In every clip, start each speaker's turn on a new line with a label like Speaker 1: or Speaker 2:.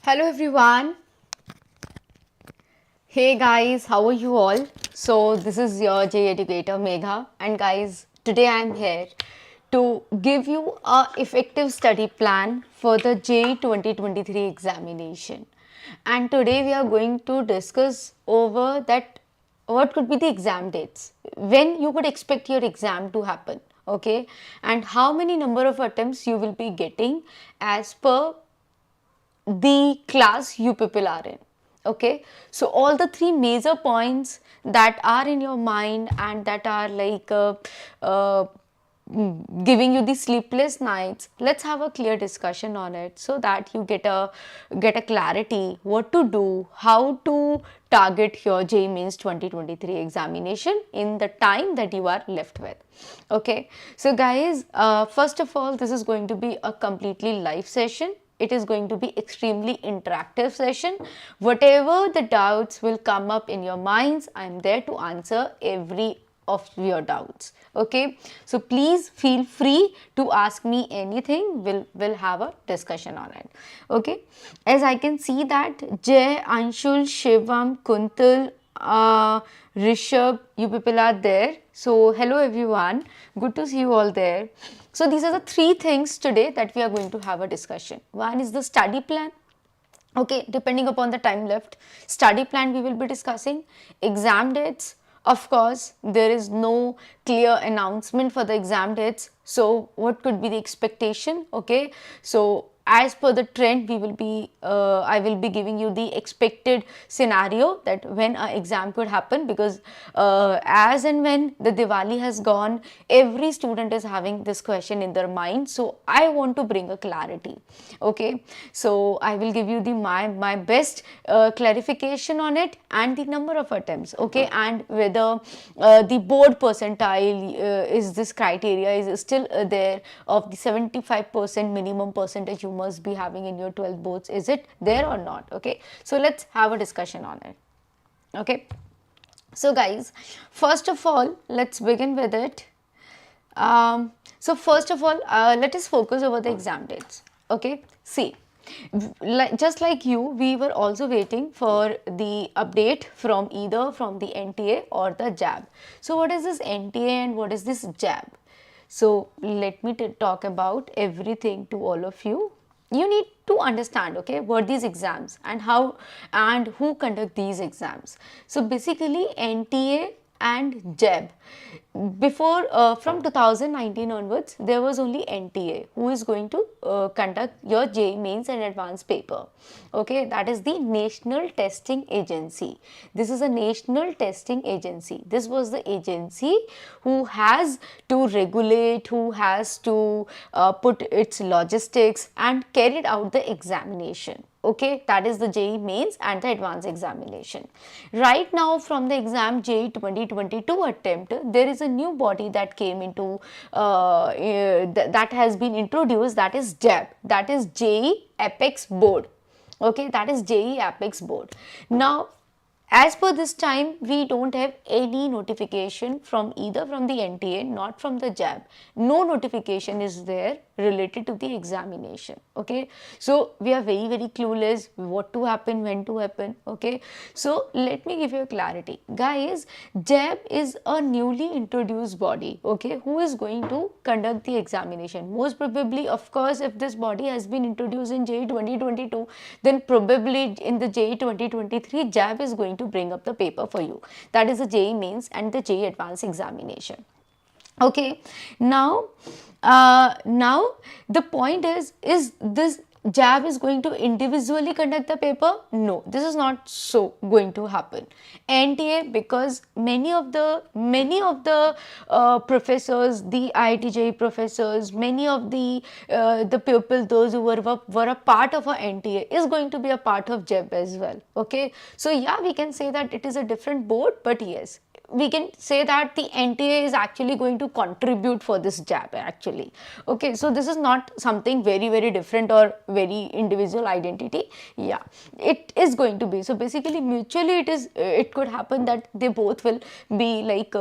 Speaker 1: Hello everyone. Hey guys, how are you all? So this is your JEE educator Megha, and guys, today I am here to give you a effective study plan for the JEE 2023 examination. And today we are going to discuss over that what could be the exam dates, when you could expect your exam to happen, okay, and how many number of attempts you will be getting as per the class you people are in. Okay, so all the three major points that are in your mind and that are like uh, giving you the sleepless nights, let's have a clear discussion on it so that you get a clarity what to do, how to target your JEE Mains 2023 examination in the time that you are left with. Okay, so guys, first of all, this is going to be a completely live session. It is going to be extremely interactive session. Whatever the doubts will come up in your minds, I am there to answer every of your doubts. Okay, so please feel free to ask me anything. We'll have a discussion on it. Okay, as I can see that Jay, Anshul, Shivam, Kuntal, Rishabh, you people are there. So hello everyone, good to see you all there. So these are the three things today that we are going to have a discussion. One is the study plan. Okay, depending upon the time left, study plan we will be discussing. Exam dates, of course, there is no clear announcement for the exam dates. So what could be the expectation? Okay, so as per the trend, I will be giving you the expected scenario that when an exam could happen, because as and when the Diwali has gone, every student is having this question in their mind. So I want to bring a clarity. Okay, so I will give you the my best clarification on it and the number of attempts. Okay, and whether the board percentile is this criteria is still there of the 75% minimum percentage you must be having in your 12 boards, is it there or not? Okay, so let's have a discussion on it. Okay, so guys, first of all, let's begin with it. So first of all, let us focus over the exam dates. Okay, see, just like you, we were also waiting for the update from either from the NTA or the JAB. So what is this NTA and what is this JAB? So let me talk about everything to all of you. You need to understand, okay, what these exams and how and who conduct these exams. So basically NTA and JEB. Before from 2019 onwards, there was only NTA who is going to conduct your JEE Mains and advanced paper. Okay, that is the National Testing Agency. This is a national testing agency. This was the agency who has to regulate, who has to put its logistics and carried out the examination. Okay, that is the JEE Mains and the advanced examination. Right now, from the exam JEE 2022 attempt, there is a new body that came into that has been introduced, that is JEB, that is JEE Apex Board. Okay, that is JEE Apex Board. Now, as per this time, we don't have any notification from either from the NTA, not from the JAB. No notification is there related to the examination. Okay, so we are very clueless what to happen, when to happen. Okay, so let me give you a clarity, guys. JAB is a newly introduced body, okay, who is going to conduct the examination. Most probably, of course, if this body has been introduced in JEE 2022, then probably in the JEE 2023, JAB is going to bring up the paper for you. That is the JEE Mains and the JEE Advanced examination. Okay, now the point is this JAB is going to individually conduct the paper? No, this is not so going to happen. NTA, because many of the professors, the IIT JEE professors, many of the people, those who were a part of a NTA, is going to be a part of JEB as well. Okay, so yeah, we can say that it is a different board, but yes, we can say that the NTA is actually going to contribute for this JAB actually. Okay, so this is not something very different or very individual identity. Yeah, it is going to be. So basically, mutually, it could happen that they both will be like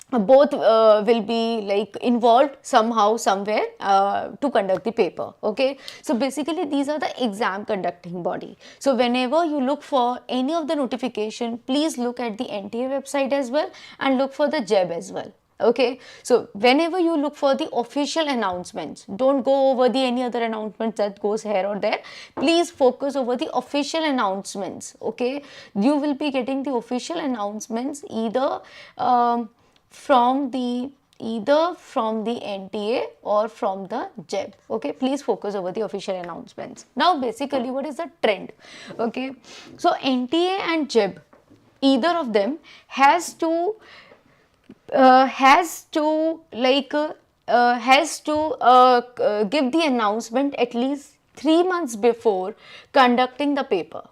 Speaker 1: both will be like involved somehow somewhere to conduct the paper. Okay, so basically these are the exam conducting body. So whenever you look for any of the notification, please look at the NTA website as well and look for the JEB as well. Okay, so whenever you look for the official announcements, don't go over the any other announcements that goes here or there. Please focus over the official announcements. Okay, you will be getting the official announcements from the either from the NTA or from the JEB. Okay, please focus over the official announcements. Now basically what is the trend? Okay, so NTA and JEB, either of them has to give the announcement at least 3 months before conducting the paper.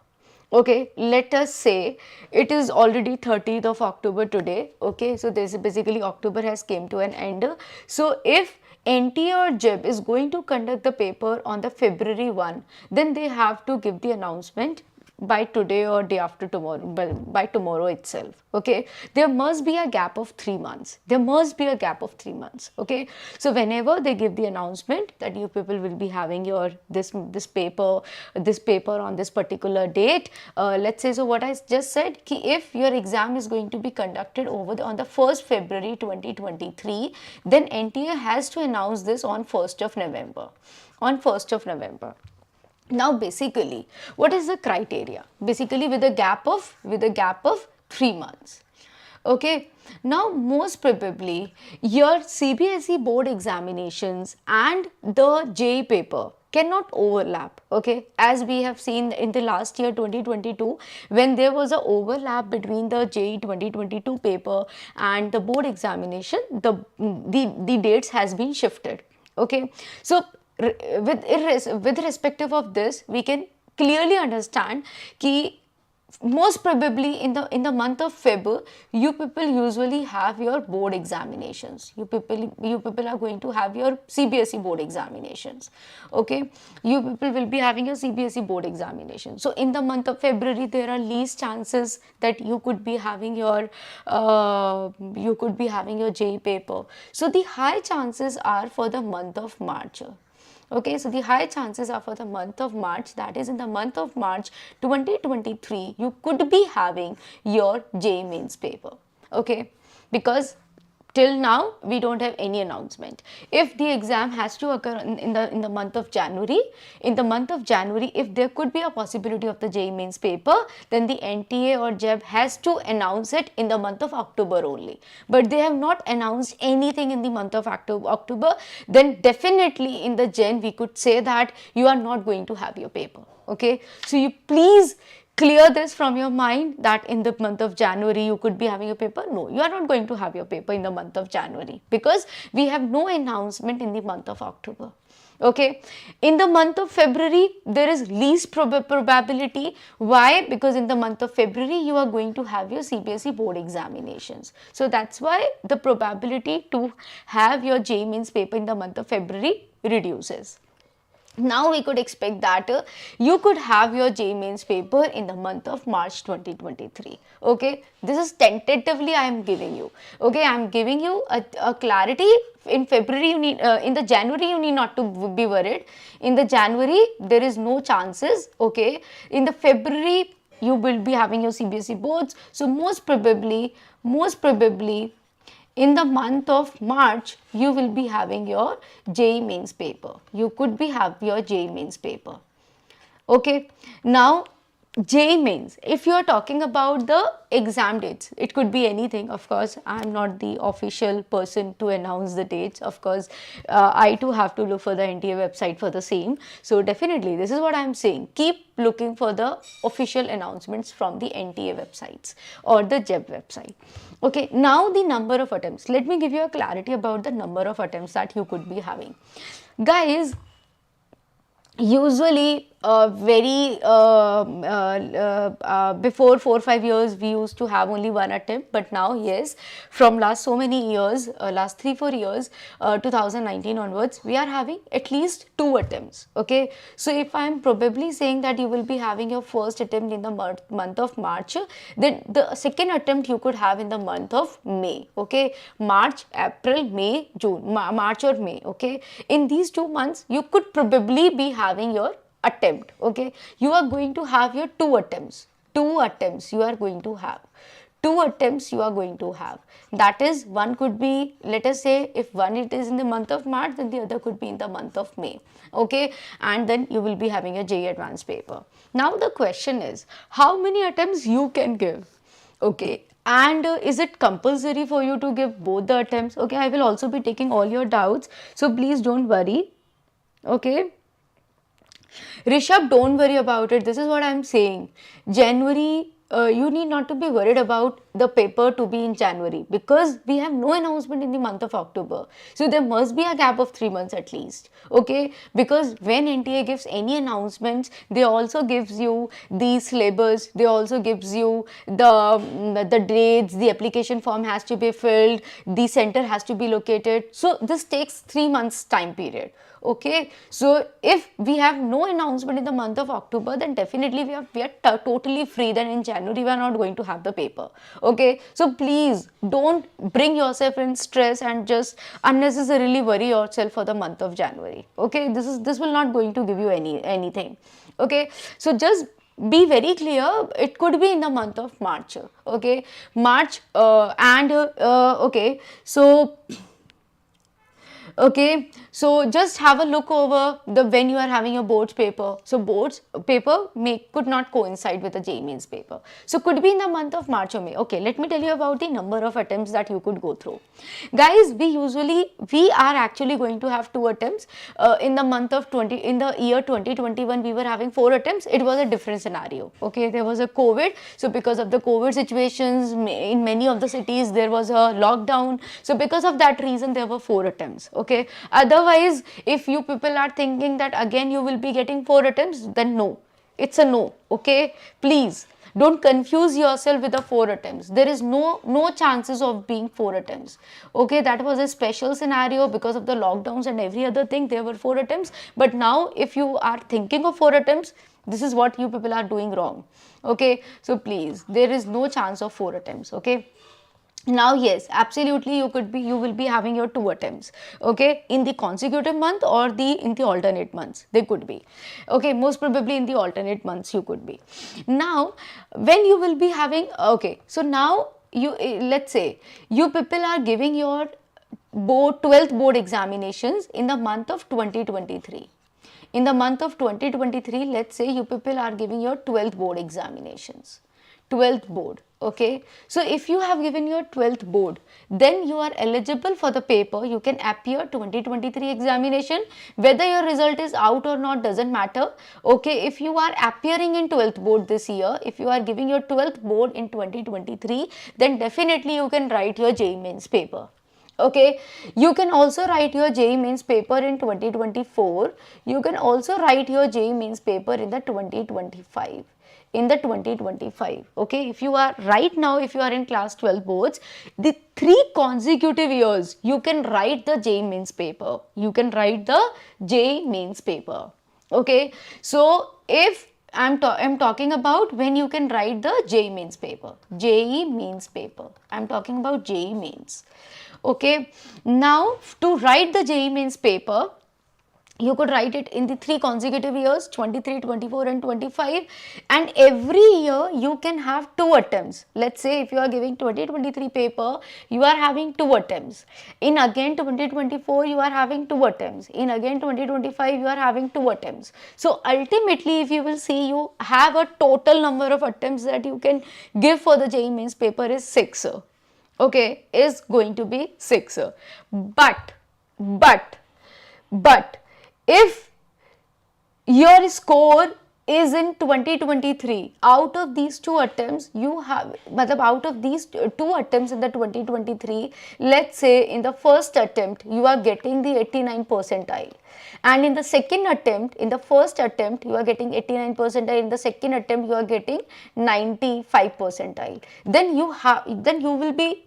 Speaker 1: Okay, let us say it is already 30th of October today. Okay, so this basically October has came to an end. So if NTA or JEB is going to conduct the paper on the February 1, then they have to give the announcement by today or day after tomorrow, by tomorrow itself. Okay, there must be a gap of 3 months. There must be a gap of 3 months. Okay, so whenever they give the announcement that you people will be having your this paper on this particular date, let's say, so what I just said, ki if your exam is going to be conducted on the 1st February 2023, then NTA has to announce this on 1st of November. Now basically what is the criteria? Basically with a gap of 3 months. Okay, now most probably your CBSE board examinations and the JEE paper cannot overlap. Okay, as we have seen in the last year 2022, when there was a overlap between the JEE 2022 paper and the board examination, the dates has been shifted. Okay, so with respective of this, we can clearly understand ki most probably in the month of Feb, you people usually have your board examinations. You people are going to have your CBSE board examinations. Okay, you people will be having your CBSE board examination. So in the month of February, there are least chances that you could be having your JEE paper. So the high chances are for the month of March. Okay, so the high chances are for the month of March, that is in the month of March 2023, you could be having your JEE mains paper. Okay, because till now we don't have any announcement. If the exam has to occur in the month of January, if there could be a possibility of the JEE mains paper, then the NTA or JEB has to announce it in the month of October only. But they have not announced anything in the month of October, then definitely in the Jan we could say that you are not going to have your paper. Okay, so you please clear this from your mind that in the month of January you could be having a paper. No, you are not going to have your paper in the month of January because we have no announcement in the month of October. Okay, in the month of February there is least probability. Why? Because in the month of February you are going to have your CBSE board examinations. So that's why the probability to have your JEE mains paper in the month of February reduces. Now we could expect that you could have your JEE mains paper in the month of March 2023. Okay, this is tentatively I am giving you. Okay, I am giving you a clarity. In February you need, in the January you need not to be worried. In the January there is no chances. Okay, in the February you will be having your CBSE boards. So most probably in the month of March, you will be having your JEE mains paper. You could be have your JEE mains paper. Okay. Now, JEE mains, if you are talking about the exam dates, it could be anything. Of course, I am not the official person to announce the dates. Of course, I too have to look for the NTA website for the same. So definitely, this is what I am saying. Keep looking for the official announcements from the NTA websites or the JEB website. Okay, now the number of attempts. Let me give you a clarity about the number of attempts that you could be having. Guys, usually very before 4 or 5 years we used to have only one attempt, but now yes, from last so many years, last 3 4 years, 2019 onwards, we are having at least 2 attempts. Okay, so if I am probably saying that you will be having your first attempt in the month of March, then the second attempt you could have in the month of May. Okay, March, April, May, June, March or May. Okay, in these 2 months you could probably be having your attempt. Okay, you are going to have your two attempts you are going to have, that is, one could be, let us say, if one it is in the month of March, then the other could be in the month of May. Okay, and then you will be having a JEE advanced paper. Now the question is, how many attempts you can give? Okay, and is it compulsory for you to give both the attempts? Okay, I will also be taking all your doubts, so please don't worry. Okay, Rishabh, don't worry about it. This is what I am saying. January, you need not to be worried about the paper to be in January, because we have no announcement in the month of October. So there must be a gap of 3 months at least. Okay, because when NTA gives any announcements, they also gives you the syllabus, they also gives you the dates, the application form has to be filled, the center has to be located. So this takes 3 months time period. Okay, so if we have no announcement in the month of October, then definitely we are totally free. Then in January we are not going to have the paper. Okay, so please don't bring yourself in stress and just unnecessarily worry yourself for the month of January. Okay, this will not going to give you anything. Okay, so just be very clear, it could be in the month of March. Okay, March okay, so okay, so just have a look over the when you are having your boards paper. So boards paper could not coincide with the JEE mains paper, so could be in the month of March or May. Okay, let me tell you about the number of attempts that you could go through. Guys, we are actually going to have 2 attempts in the month of in the year 2021 we were having 4 attempts. It was a different scenario. Okay, there was a COVID, so because of the COVID situations in many of the cities there was a lockdown, so because of that reason there were 4 attempts. Okay, otherwise if you people are thinking that again you will be getting 4 attempts, then no, it's a no. Okay, please don't confuse yourself with the 4 attempts. There is no chances of being 4 attempts. Okay, that was a special scenario because of the lockdowns and every other thing. There were 4 attempts, but now if you are thinking of 4 attempts, this is what you people are doing wrong. Okay, so please, there is no chance of 4 attempts. Okay, now yes, absolutely you will be having your 2 attempts. Okay, in the consecutive month or in the alternate months, they could be. Okay, most probably in the alternate months you could be. Now when you will be having, okay, so now you let's say you people are giving your 12th board examinations in the month of 2023. In the month of 2023, let's say you people are giving your 12th board examinations. 12th board. Okay, so if you have given your 12th board, then you are eligible for the paper. You can appear 2023 examination. Whether your result is out or not doesn't matter. Okay, if you are appearing in 12th board this year, if you are giving your 12th board in 2023, then definitely you can write your JEE mains paper. Okay, you can also write your JEE mains paper in 2024. You can also write your JEE mains paper in the 2025. Okay, if you are right now, if you are in class 12 boards, the 3 consecutive years you can write the JEE mains paper. Okay, so if I'm talking about when you can write the JEE mains paper. I'm talking about JEE mains. Okay, now to write the JEE mains paper, you could write it in the 3 consecutive years, 23, 24 and 25, and every year you can have 2 attempts. Let's say if you are giving 2023 paper, you are having 2 attempts. In again 2024, you are having 2 attempts. In again 2025, you are having 2 attempts. So ultimately, if you will see, you have a total number of attempts that you can give for the JEE mains paper is 6. Okay, is going to be 6. But if your score is in 2023. Out of these two attempts, you have, out of these two attempts in the 2023, let's say in the first attempt, you are getting the 89 percentile. And in the second attempt, in the first attempt, you are getting 89 percentile. In the second attempt, you are getting 95 percentile. Then you will be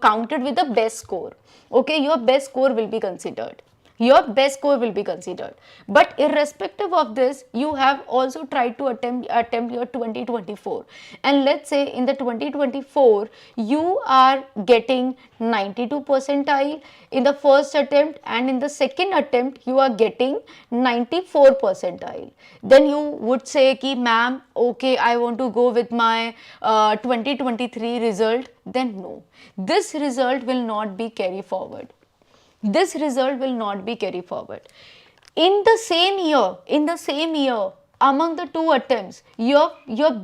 Speaker 1: counted with the best score. Okay, your best score will be considered. Your best score will be considered. But irrespective of this, you have also tried to attempt your 2024, and let's say in the 2024 you are getting 92 percentile in the first attempt, and in the second attempt you are getting 94 percentile. Then you would say ki ma'am, okay, I want to go with my 2023 result. Then no, this result will not be carry forward. This result will not be carried forward. In the same year, among the two attempts, your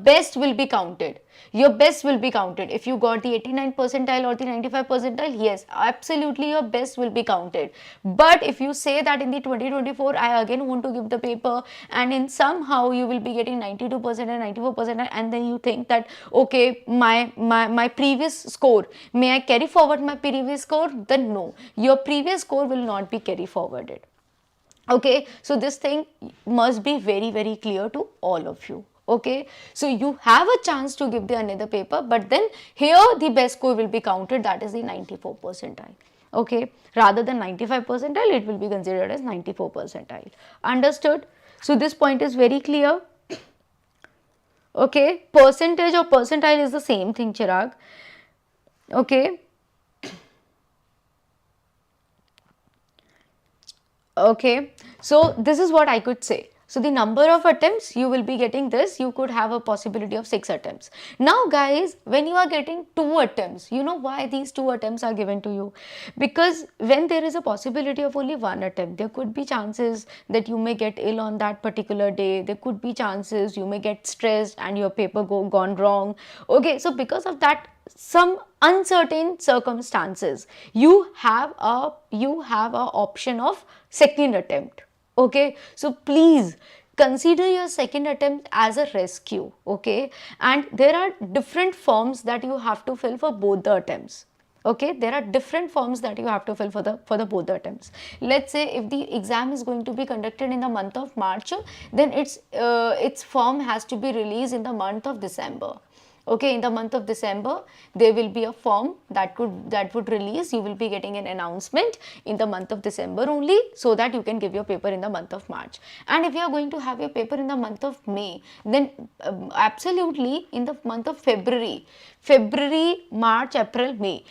Speaker 1: best will be counted. Your best will be counted. If you got the 89 percentile or the 95 percentile, yes, absolutely your best will be counted. But if you say that in the 2024, I again want to give the paper, and in somehow you will be getting 92% and 94%, and then you think that, okay, my previous score, may I carry forward my previous score? Then no, your previous score will not be carry forwarded. Okay, so this thing must be very, very clear to all of you. Okay, so you have a chance to give the another paper, but then here the best score will be counted, that is the 94 percentile. Okay, rather than 95 percentile, it will be considered as 94 percentile. Understood? So this point is very clear. Okay, percentage or percentile is the same thing, Chirag. Okay. Okay, so this is what I could say. So the number of attempts, you will be getting this, you could have a possibility of 6 attempts. Now guys, when you are getting 2 attempts, you know why these 2 attempts are given to you? Because when there is a possibility of only 1 attempt, there could be chances that you may get ill on that particular day. There could be chances you may get stressed and your paper gone wrong. Okay, so because of that, some uncertain circumstances, you have a option of second attempt. Okay, so please consider your second attempt as a rescue. Okay, and there are different forms that you have to fill for both the attempts. Okay, there are different forms that you have to fill for the both the attempts. Let's say if the exam is going to be conducted in the month of March, then its form has to be released in the month of December. Okay, in the month of December, there will be a form that would release. You will be getting an announcement in the month of December only, so that you can give your paper in the month of March. And if you are going to have your paper in the month of May, then absolutely in the month of February, March, April, May,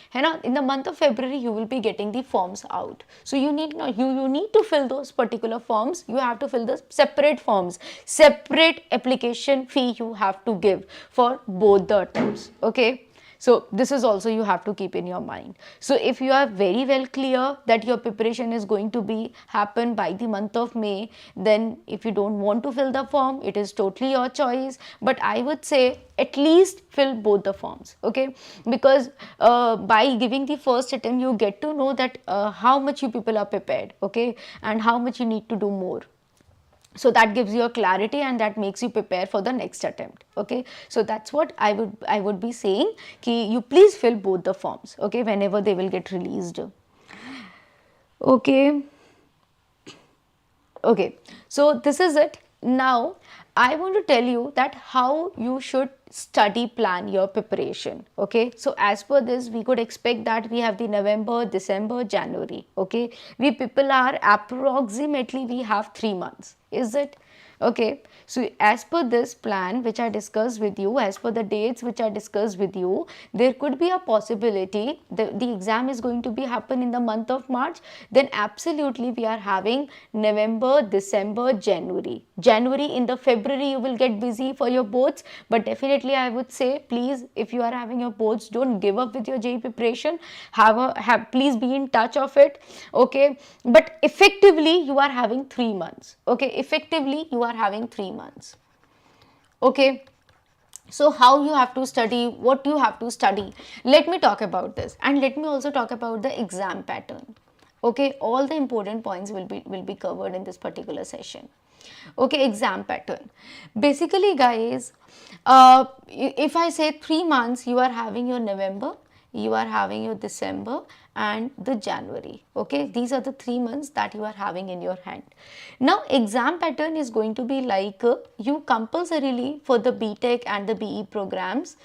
Speaker 1: in the month of February you will be getting the forms out. So you need to fill those particular forms. You have to fill the separate forms, separate application fee you have to give for both the attempts. Okay, so this is also you have to keep in your mind. So if you are very well clear that your preparation is going to be happen by the month of May, then if you don't want to fill the form, it is totally your choice, but I would say at least fill both the forms. Okay, because by giving the first attempt, you get to know that how much you people are prepared. Okay, and how much you need to do more. So that gives you a clarity, and that makes you prepare for the next attempt. Okay, so that's what I would be saying, ki you please fill both the forms. Okay, whenever they will get released. Okay, so this is it. Now I want to tell you that how you should study plan your preparation. Okay, so as per this, we could expect that we have the November, December, January. Okay, we people are approximately, we have 3 months. Is it? Okay, so as per this plan which I discussed with you, as per the dates which I discussed with you, there could be a possibility the exam is going to be happen in the month of March. Then absolutely we are having November, December, January. In the February you will get busy for your boards, but definitely I would say, please, if you are having your boards, don't give up with your JEE preparation. Please be in touch of it. Okay, but effectively you are having 3 months. Okay, effectively you are having 3 months. Okay, so how you have to study, what you have to study, let me talk about this, and let me also talk about the exam pattern. Okay, all the important points will be covered in this particular session. Okay, exam pattern. Basically, guys, if I say 3 months, you are having your November, you are having your December and the January. Okay, these are the 3 months that you are having in your hand. Now, exam pattern is going to be like you compulsorily for the BTech and the BE programs,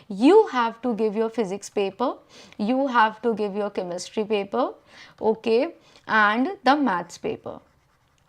Speaker 1: you have to give your physics paper, you have to give your chemistry paper, okay, and the maths paper.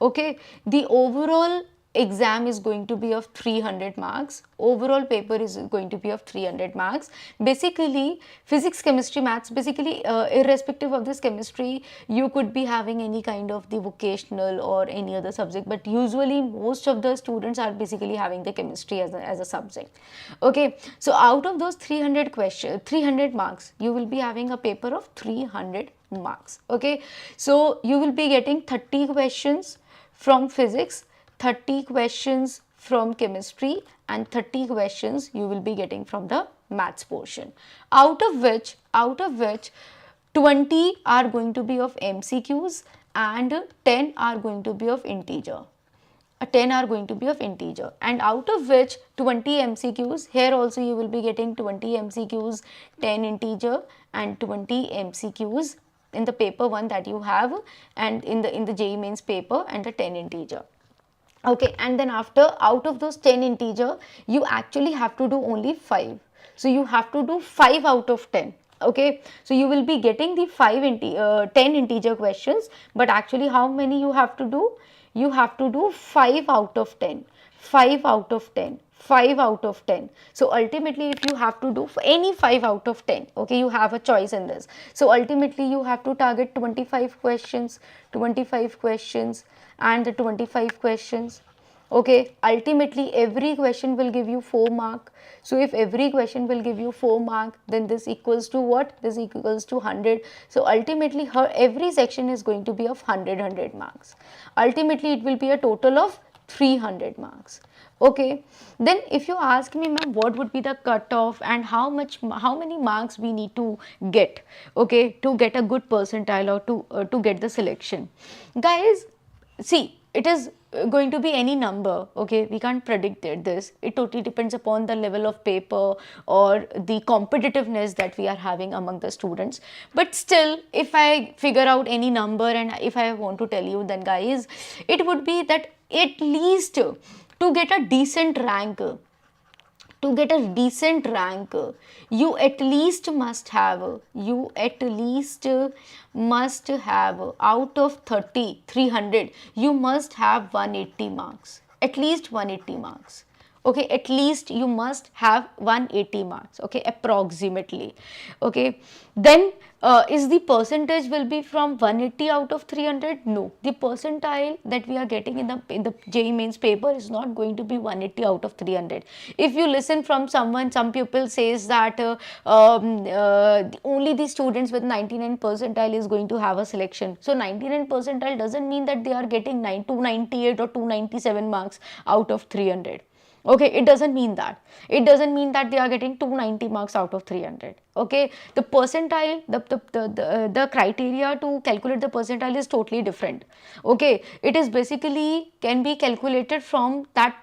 Speaker 1: Okay, the overall exam is going to be of 300 marks, overall paper is going to be of 300 marks. Basically physics, chemistry, maths, basically irrespective of this chemistry, you could be having any kind of the vocational or any other subject, but usually most of the students are basically having the chemistry as a subject. Okay, so out of those 300 marks, you will be having a paper of 300 marks. Okay, so you will be getting 30 questions from physics, 30 questions from chemistry and 30 questions you will be getting from the maths portion, out of which 20 are going to be of MCQs and 10 are going to be of integer. 10 are going to be of integer, and out of which 20 MCQs, here also you will be getting 20 MCQs, 10 integer and 20 MCQs in the paper 1 that you have, and in the JEE mains paper, and the 10 integer. Okay, and then after, out of those 10 integer, you actually have to do only 5. So you have to do 5 out of 10. Okay, so you will be getting the 10 integer questions, but actually how many you have to do? You have to do 5 out of 10, 5 out of 10, 5 out of 10. So ultimately if you have to do any 5 out of 10, okay, you have a choice in this. So ultimately you have to target 25 questions, 25 questions and the 25 questions. Okay, ultimately every question will give you 4 mark. So if every question will give you 4 mark, then this equals to what? This equals to 100. So ultimately every section is going to be of 100 marks. Ultimately it will be a total of 300 marks. Okay, then if you ask me, ma'am, what would be the cutoff and how many marks we need to get, okay, to get a good percentile or to get the selection. Guys, see, it is going to be any number, okay, we can't predict this. It totally depends upon the level of paper or the competitiveness that we are having among the students. But still, if I figure out any number and if I want to tell you, then guys, it would be that at least to get a decent rank, you at least must have out of 300, you must have 180 marks, at least 180 marks. Okay, at least you must have 180 marks, okay, approximately. Okay, then is the percentage will be from 180 out of 300? No, the percentile that we are getting in the JEE mains paper is not going to be 180 out of 300. If you listen from someone, some people says that only the students with 99 percentile is going to have a selection. So 99 percentile doesn't mean that they are getting 298 or 297 marks out of 300. Okay, it doesn't mean that. It doesn't mean that they are getting 290 marks out of 300. Okay, the percentile, the criteria to calculate the percentile is totally different. Okay, it is basically can be calculated from that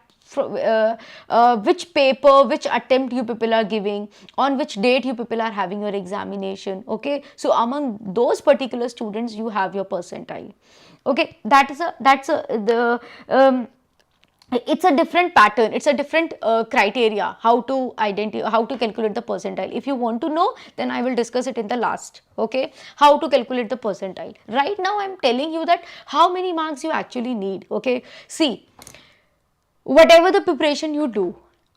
Speaker 1: which paper, which attempt you people are giving, on which date you people are having your examination. Okay, so among those particular students you have your percentile. Okay, it's a different pattern, it's a different criteria how to identify, how to calculate the percentile. If you want to know, then I will discuss it in the last. Okay, how to calculate the percentile. Right now I am telling you that how many marks you actually need. Okay, see, whatever the preparation you do,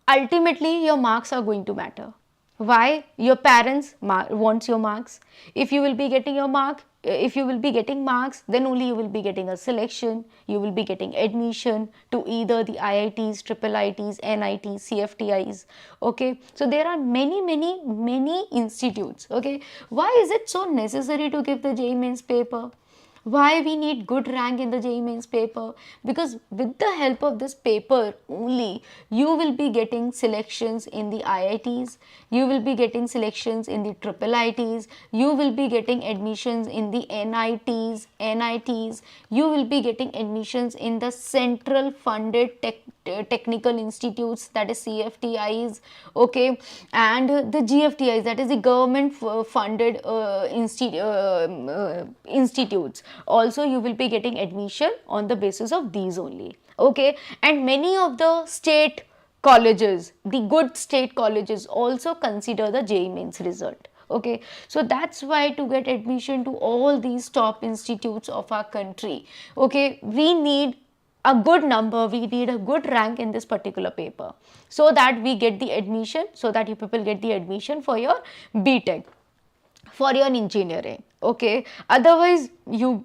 Speaker 1: ultimately your marks are going to matter. Why? Your parents wants your marks. If you will be getting your mark, if you will be getting marks, then only you will be getting a selection, you will be getting admission to either the IITs, triple IITs, NITs, CFTIs. Okay, so there are many institutes. Okay, why is it so necessary to give the JEE mains paper? Why we need good rank in the JEE mains paper? Because with the help of this paper only, you will be getting selections in the IITs, you will be getting selections in the triple ITs, you will be getting admissions in the NITs, you will be getting admissions in the central funded technical institutes, that is CFTIs, okay, and the GFTIs, that is the government funded institutes. Also you will be getting admission on the basis of these only, okay. And many of the state colleges, the good state colleges, also consider the JEE mains result, okay. So that's why to get admission to all these top institutes of our country, okay, we need a good number, we need a good rank in this particular paper, so that we get the admission, so that you people get the admission for your BTech, for your engineering, okay. Otherwise you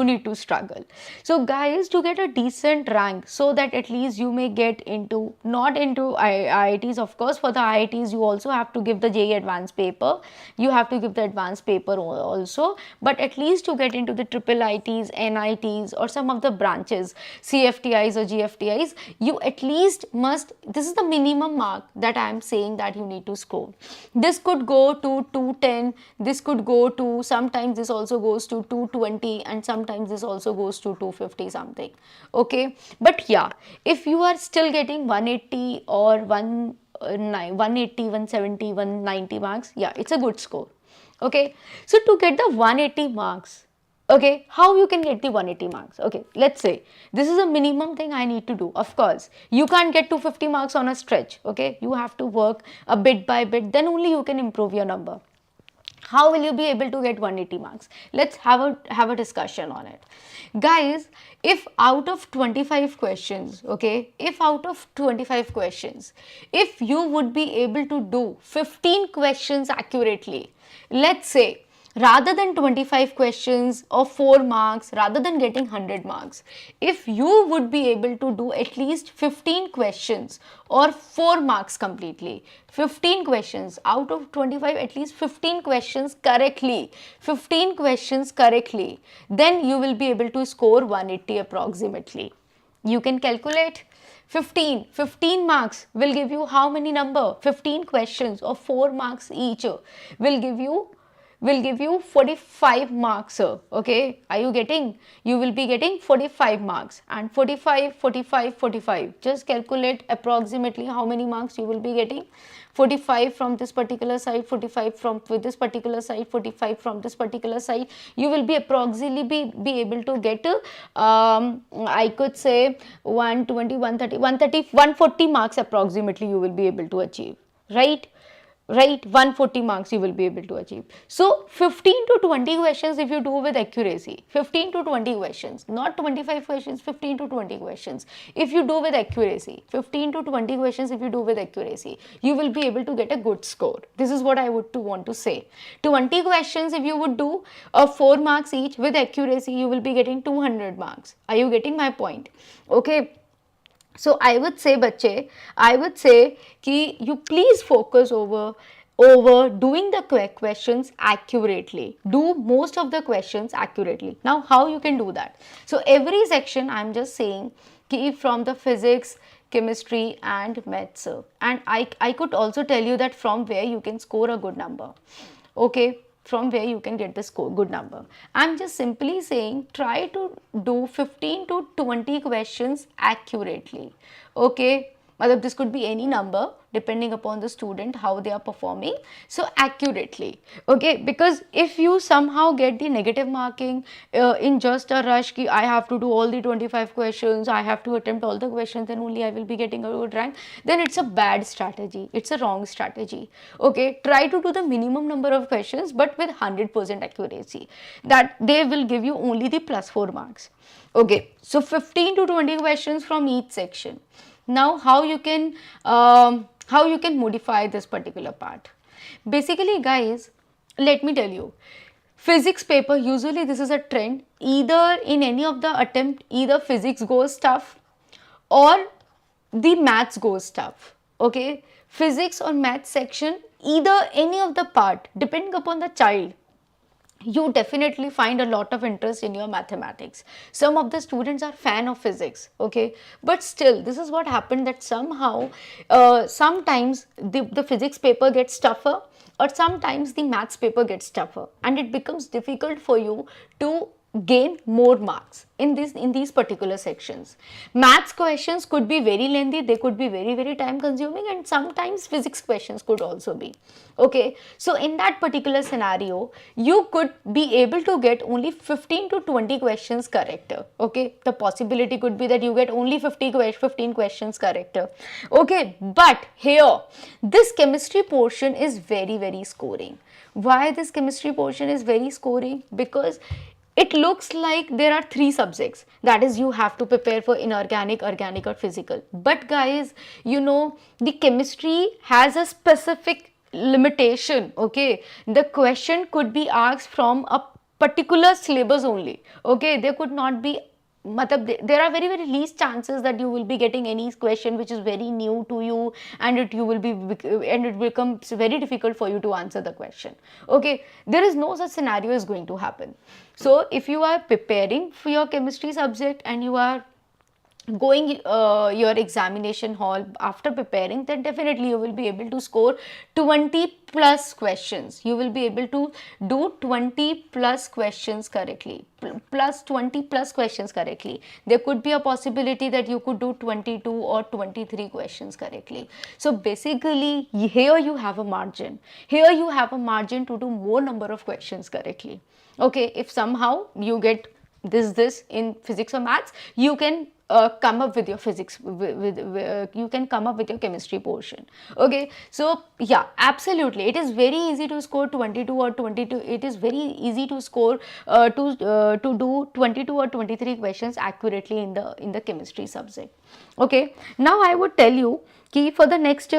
Speaker 1: need to struggle. So guys, to get a decent rank, so that at least you may get into, not into IITs, of course for the IITs you also have to give the JEE advanced paper, you have to give the advanced paper also, but at least to get into the triple ITs, NITs, or some of the branches, CFTIs or GFTIs, you at least must, this is the minimum mark that I am saying that you need to score. This could go to 210, this could go to, sometimes this also goes to 220, and sometimes this also goes to 250 something, okay. But yeah, if you are still getting 180 or 180, 170, 190 marks, yeah, it's a good score, okay. So to get the 180 marks, okay, how you can get the 180 marks? Okay, let's say this is a minimum thing I need to do. Of course, you can't get 250 marks on a stretch, okay. You have to work a bit by bit, then only you can improve your number. How will you be able to get 180 marks? Let's have a discussion on it. Guys, if out of 25 questions, okay, if out of 25 questions, if you would be able to do 15 questions accurately, let's say, rather than 25 questions or 4 marks, rather than getting 100 marks, if you would be able to do at least 15 questions or 4 marks completely, 15 questions out of 25, at least 15 questions correctly, 15 questions correctly, then you will be able to score 180 approximately. You can calculate. 15 marks will give you how many number? 15 questions or 4 marks each will give you 45 marks, okay. Are you getting? You will be getting 45 marks, and 45, 45, 45. Just calculate approximately how many marks you will be getting. 45 from this particular side, 45 from this particular side, 45 from this particular side. You will be approximately be able to get, I could say 120, 130, 130, 140 marks approximately you will be able to achieve, right? Right, 140 marks you will be able to achieve. So 15 to 20 questions if you do with accuracy, 15 to 20 questions, not 25 questions, 15 to 20 questions if you do with accuracy, 15 to 20 questions if you do with accuracy, you will be able to get a good score. This is what I would want to say. 20 questions if you would do 4 marks each with accuracy, you will be getting 200 marks. Are you getting my point? Okay. So I would say बच्चे, I would say कि you please focus over doing the questions accurately. Do most of the questions accurately. Now how you can do that? So every section I am just saying कि from the physics, chemistry and maths, and I could also tell you that from where you can score a good number, okay, from where you can get the score good number. I'm just simply saying try to do 15 to 20 questions accurately, okay. This could be any number depending upon the student how they are performing, so accurately, okay. Because if you somehow get the negative marking in just a rush ki I have to do all the 25 questions, I have to attempt all the questions, then only I will be getting a good rank, then it's a bad strategy, it's a wrong strategy, okay. Try to do the minimum number of questions but with 100% accuracy, that they will give you only the +4 marks, okay. So 15 to 20 questions from each section. Now how you can modify this particular part? Basically guys, let me tell you, physics paper, usually this is a trend, either in any of the attempt, either physics goes tough or the maths goes tough, okay. Physics or maths section, either any of the part, depending upon the child, you definitely find a lot of interest in your mathematics. Some of the students are fan of physics, okay, but still this is what happened, that somehow sometimes the physics paper gets tougher, or sometimes the maths paper gets tougher, and it becomes difficult for you to gain more marks in these particular sections. Maths questions could be very lengthy, they could be very time consuming, and sometimes physics questions could also be, okay. So in that particular scenario, you could be able to get only 15 to 20 questions correct, okay. The possibility could be that you get only 15 questions correct, okay. But here this chemistry portion is very scoring. Why this chemistry portion is very scoring? Because it looks like there are three subjects, that is, you have to prepare for inorganic, organic or physical. But guys, you know, the chemistry has a specific limitation, okay. The question could be asked from a particular syllabus only, okay. There could not be, there are very least chances that you will be getting any question which is very new to you, and it becomes very difficult for you to answer the question, okay. There is no such scenario is going to happen. So if you are preparing for your chemistry subject and you are going your examination hall after preparing, then definitely you will be able to score 20 plus questions. You will be able to do 20 plus questions correctly, plus 20 plus questions correctly. There could be a possibility that you could do 22 or 23 questions correctly. So basically here you have a margin. Here you have a margin to do more number of questions correctly, okay. If somehow you get this in physics or maths, you can come up with your physics, you can come up with your chemistry portion, okay. So yeah, absolutely, it is very easy to score 22 or 22, it is very easy to score to do 22 or 23 questions accurately in the chemistry subject, okay. Now I would tell you key for the next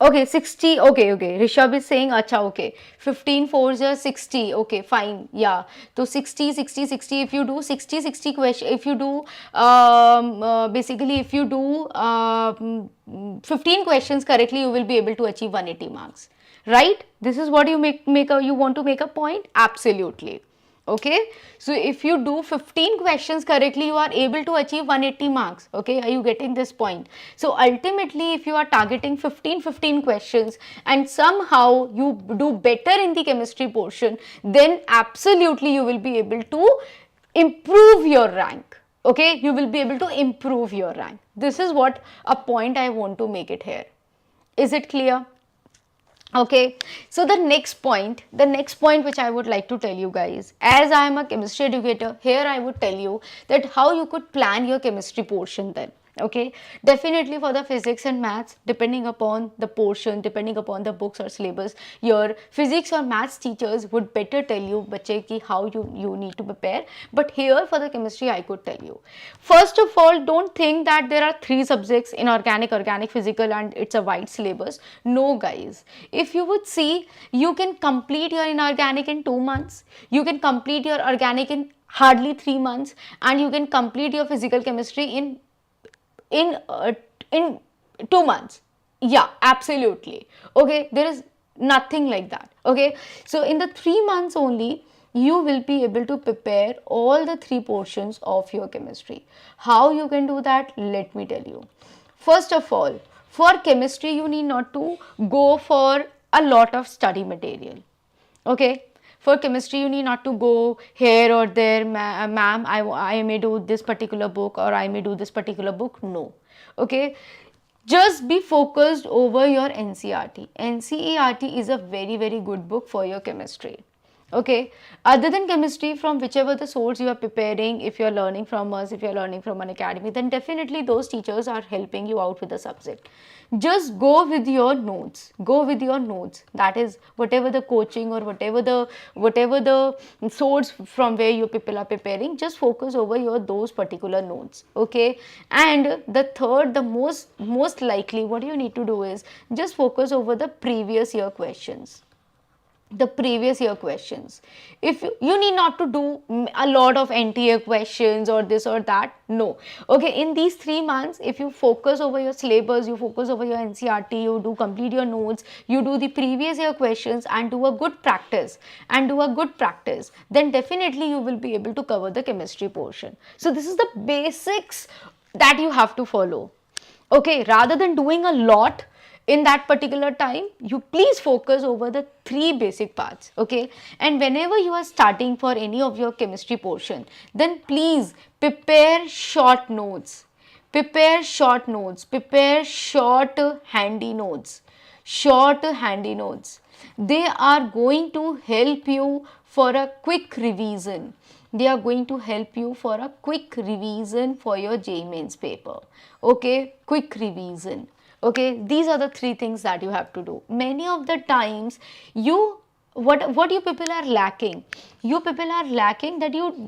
Speaker 1: okay, 60, okay. Rishabh is saying, acha, okay. 15 fours are 60, okay, fine, yeah. So 60, if you do 60 question, if you do, basically if you do 15 questions correctly, you will be able to achieve 180 marks, right? This is what you you want to make a point? Absolutely. Okay, so if you do 15 questions correctly, you are able to achieve 180 marks, okay. Are you getting this point? So ultimately, if you are targeting 15 questions and somehow you do better in the chemistry portion, then absolutely you will be able to improve your rank, okay. You will be able to improve your rank. This is what a point I want to make it here. Is it clear? Okay, so the next point which I would like to tell you guys, as I am a chemistry educator, here I would tell you that how you could plan your chemistry portion then. Okay, definitely for the physics and maths, depending upon the portion, depending upon the books or syllabus, your physics or maths teachers would better tell you bache ki how you need to prepare. But here for the chemistry, I could tell you, first of all, don't think that there are three subjects in organic, physical, and it's a wide syllabus. No guys, if you would see, you can complete your inorganic in 2 months, you can complete your organic in hardly 3 months, and you can complete your physical chemistry in in uh, in 2 months. Yeah, absolutely, okay. There is nothing like that, okay. So in the 3 months only, you will be able to prepare all the three portions of your chemistry. How you can do that? Let me tell you. First of all, for chemistry, you need not to go for a lot of study material, okay. For chemistry, you need not to go here or there, ma'am, I may do this particular book or I may do this particular book. No, okay. Just be focused over your NCERT. NCERT is a very good book for your chemistry. Okay, other than chemistry, from whichever the source you are preparing, if you are learning from us, if you are learning from Unacademy, then definitely those teachers are helping you out with the subject. Just go with your notes, that is, whatever the coaching or whatever the source from where you people are preparing, just focus over your those particular notes, okay. And the third, the most likely, what you need to do is just focus over the previous year questions. the previous year questions. If you need not to do a lot of NTA questions or this or that, no. Okay, in these 3 months, if you focus over your syllabus, you focus over your NCRT, you do complete your notes, you do the previous year questions and do a good practice, then definitely you will be able to cover the chemistry portion. So this is the basics that you have to follow. Okay, rather than doing a lot in that particular time, you please focus over the 3 basic parts. Okay, and whenever you are starting for any of your chemistry portion, then please prepare short notes, prepare short handy notes, they are going to help you for a quick revision. They are going to help you for a quick revision for your JEE mains paper. Okay, quick revision. Okay, these are the 3 things that you have to do. Many of the times, what you people are lacking, that you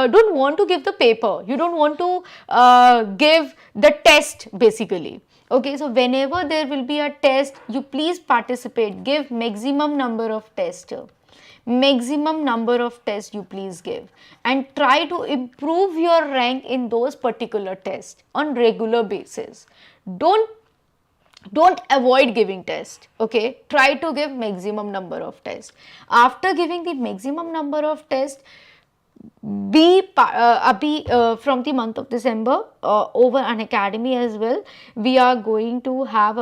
Speaker 1: don't want to give the paper, you don't want to give the test basically. Okay, so whenever there will be a test, you please participate, give maximum number of tests, you please give, and try to improve your rank in those particular tests on regular basis. Don't avoid giving test. Okay, try to give maximum number of tests. After giving the maximum number of tests, from the month of December, over Unacademy as well, we are going to have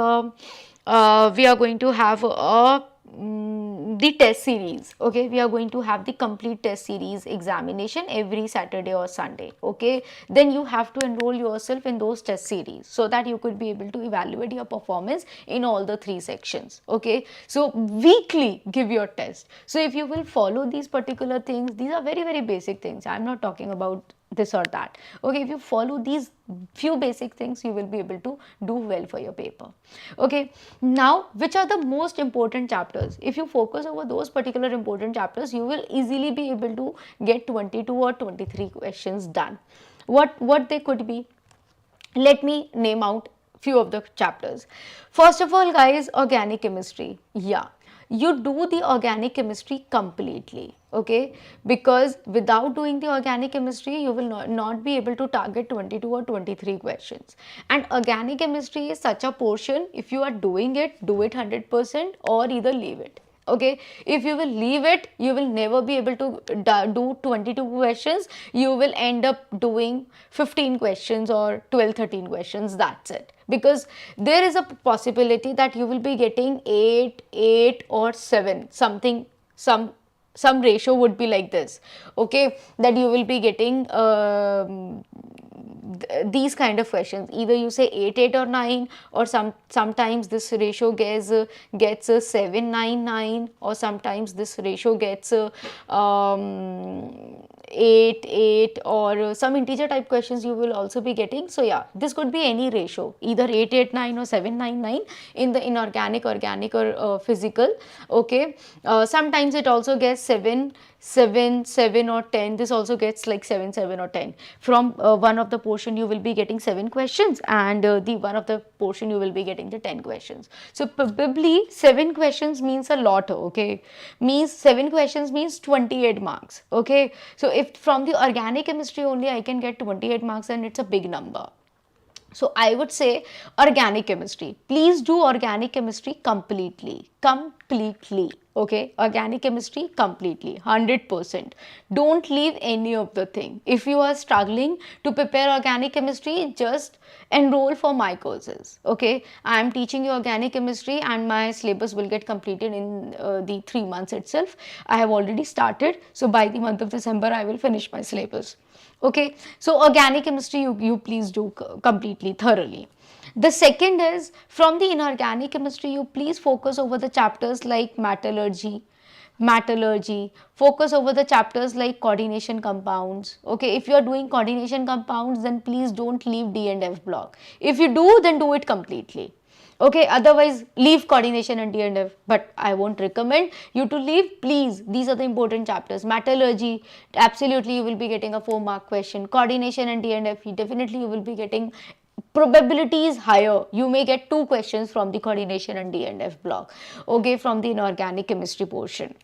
Speaker 1: the test series. Okay, we are going to have the complete test series examination every Saturday or Sunday. Okay, then you have to enroll yourself in those test series so that you could be able to evaluate your performance in all the 3 sections. Okay, so weekly give your test. So if you will follow these particular things, these are very, very basic things. I'm not talking about this or that. Okay, if you follow these few basic things, you will be able to do well for your paper. Okay, now which are the most important chapters? If you focus over those particular important chapters, you will easily be able to get 22 or 23 questions done. What they could be? Let me name out few of the chapters. First of all, guys, organic chemistry. Yeah, you do the organic chemistry completely. Okay, because without doing the organic chemistry, you will not be able to target 22 or 23 questions. And organic chemistry is such a portion, if you are doing it, do it 100% or either leave it. Okay, if you will leave it, you will never be able to do 22 questions. You will end up doing 15 questions or 12-13 questions. That's it. Because there is a possibility that you will be getting 8 or 7, something, some ratio would be like this. Okay, that you will be getting these kind of questions. Either you say 8 or 9, or sometimes this ratio gets 7 9 9, or sometimes this ratio gets 8 or some integer type questions you will also be getting. So yeah, this could be any ratio, either 8 8 9 or 7 9 9 in the inorganic, organic or physical. Okay, sometimes it also gets 7 or 10. This also gets like 7 or 10. From one of the portion you will be getting 7 questions, and the one of the portion you will be getting the 10 questions. So probably 7 questions means a lot. Okay, means 7 questions means 28 marks. Okay, so if from the organic chemistry only I can get 28 marks, and it's a big number. So I would say organic chemistry. Please do organic chemistry completely. Okay, organic chemistry completely, 100%. Don't leave any of the thing. If you are struggling to prepare organic chemistry, just enroll for my courses. Okay, I am teaching you organic chemistry, and my syllabus will get completed in the 3 months itself. I have already started. So by the month of December, I will finish my syllabus. Okay, so organic chemistry you please do completely, thoroughly. The second is, from the inorganic chemistry, you please focus over the chapters like metallurgy, focus over the chapters like coordination compounds. Okay, if you are doing coordination compounds, then please don't leave D and F block. If you do, then do it completely. Okay, otherwise leave coordination and D and F, but I won't recommend you to leave. Please, these are the important chapters. Metallurgy, absolutely you will be getting a 4-mark question. Coordination and D and F, definitely you will be getting probability is higher. You may get 2 questions from the coordination and D&F block, okay, from the inorganic chemistry portion.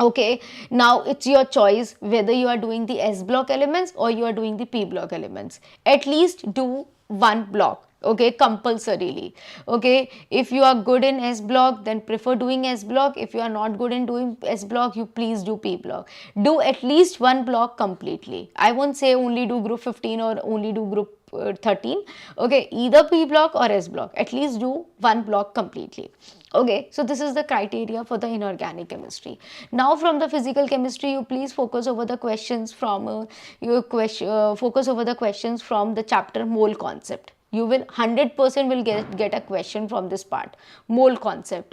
Speaker 1: Okay, now it's your choice whether you are doing the S block elements or you are doing the P block elements. At least do one block, okay, compulsorily. Okay, if you are good in S block, then prefer doing S block. If you are not good in doing S block, you please do P block. Do at least one block completely. I won't say only do group 15 or only do group 13. Okay, either P block or S block. At least do one block completely. Okay, so this is the criteria for the inorganic chemistry. Now from the physical chemistry, you please focus over the questions from focus over the questions from the chapter mole concept. You will 100% will get a question from this part, mole concept.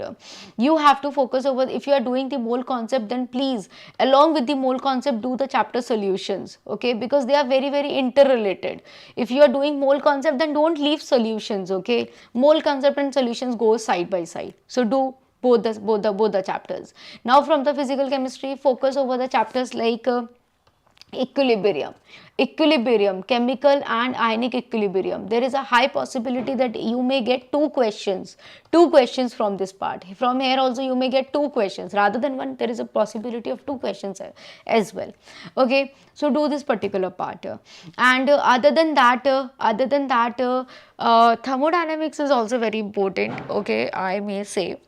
Speaker 1: You have to focus over, if you are doing the mole concept, then please along with the mole concept do the chapter solutions, okay, because they are very interrelated. If you are doing mole concept, then don't leave solutions, okay. Mole concept and solutions go side by side, so do both the chapters. Now from the physical chemistry, focus over the chapters like equilibrium, chemical and ionic equilibrium. There is a high possibility that you may get two questions from this part. From here also you may get 2 questions rather than one. There is a possibility of 2 questions as well. Okay, so do this particular part. And other than that, thermodynamics is also very important, okay, I may say.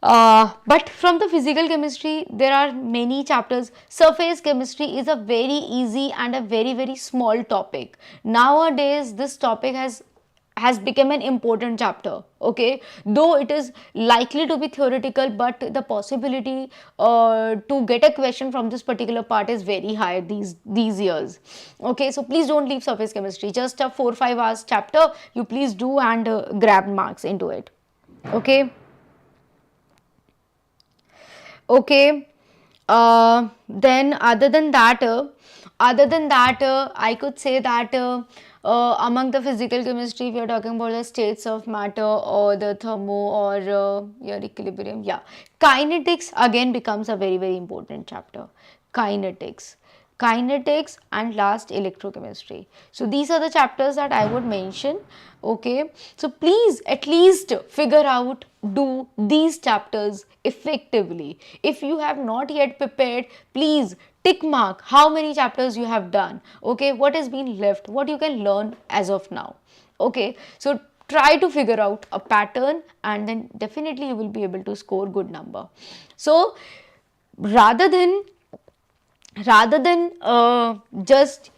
Speaker 1: But from the physical chemistry, there are many chapters. Surface chemistry is a very easy and a very small topic. Nowadays, this topic has become an important chapter, okay, though it is likely to be theoretical, but the possibility to get a question from this particular part is very high these years. Okay, so please don't leave surface chemistry. Just a 4-5 hours chapter, you please do and grab marks into it. Okay. Okay, then other than that, I could say that among the physical chemistry, if you are talking about the states of matter or the thermo or your equilibrium, yeah, kinetics again becomes a very important chapter. Kinetics and last electrochemistry. So these are the chapters that I would mention. Okay, so please at least figure out, do these chapters effectively. If you have not yet prepared, please tick mark how many chapters you have done. Okay, what has been left, what you can learn as of now. Okay, so try to figure out a pattern and then definitely you will be able to score good number. So rather than just